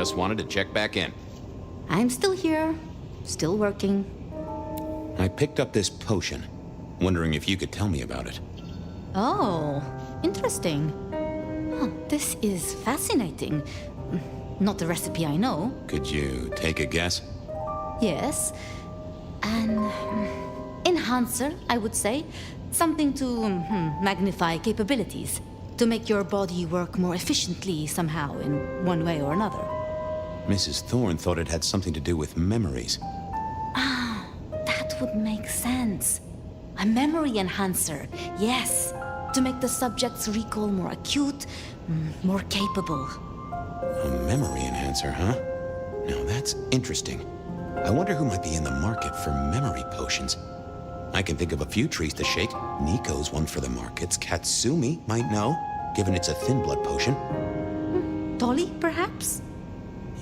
Just wanted to check back in. I'm still here, still working. I picked up this potion, wondering if you could tell me about it. Oh, interesting. Oh, this is fascinating. Not the recipe I know. Could you take a guess? Yes. An enhancer, I would say. Something to magnify capabilities. To make your body work more efficiently somehow, in one way or another. Mrs. Thorne thought it had something to do with memories. Ah, that would make sense. A memory enhancer, yes. To make the subject's recall more acute, more capable. A memory enhancer, huh? Now that's interesting. I wonder who might be in the market for memory potions. I can think of a few trees to shake. Nico's one for the markets. Katsumi might know, given it's a thin blood potion. Tolly, perhaps?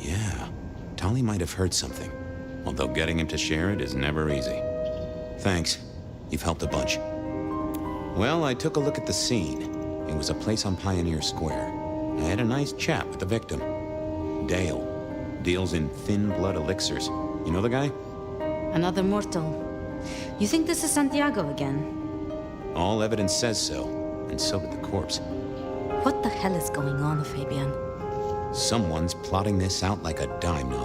Yeah, Tolly might have heard something. Although getting him to share it is never easy. Thanks. You've helped a bunch. Well, I took a look at the scene. It was a place on Pioneer Square. I had a nice chat with the victim. Dale. Deals in thin blood elixirs. You know the guy? Another mortal. You think this is Santiago again? All evidence says so, and so did the corpse. What the hell is going on, Fabian? Someone's plotting this out like a dime novel.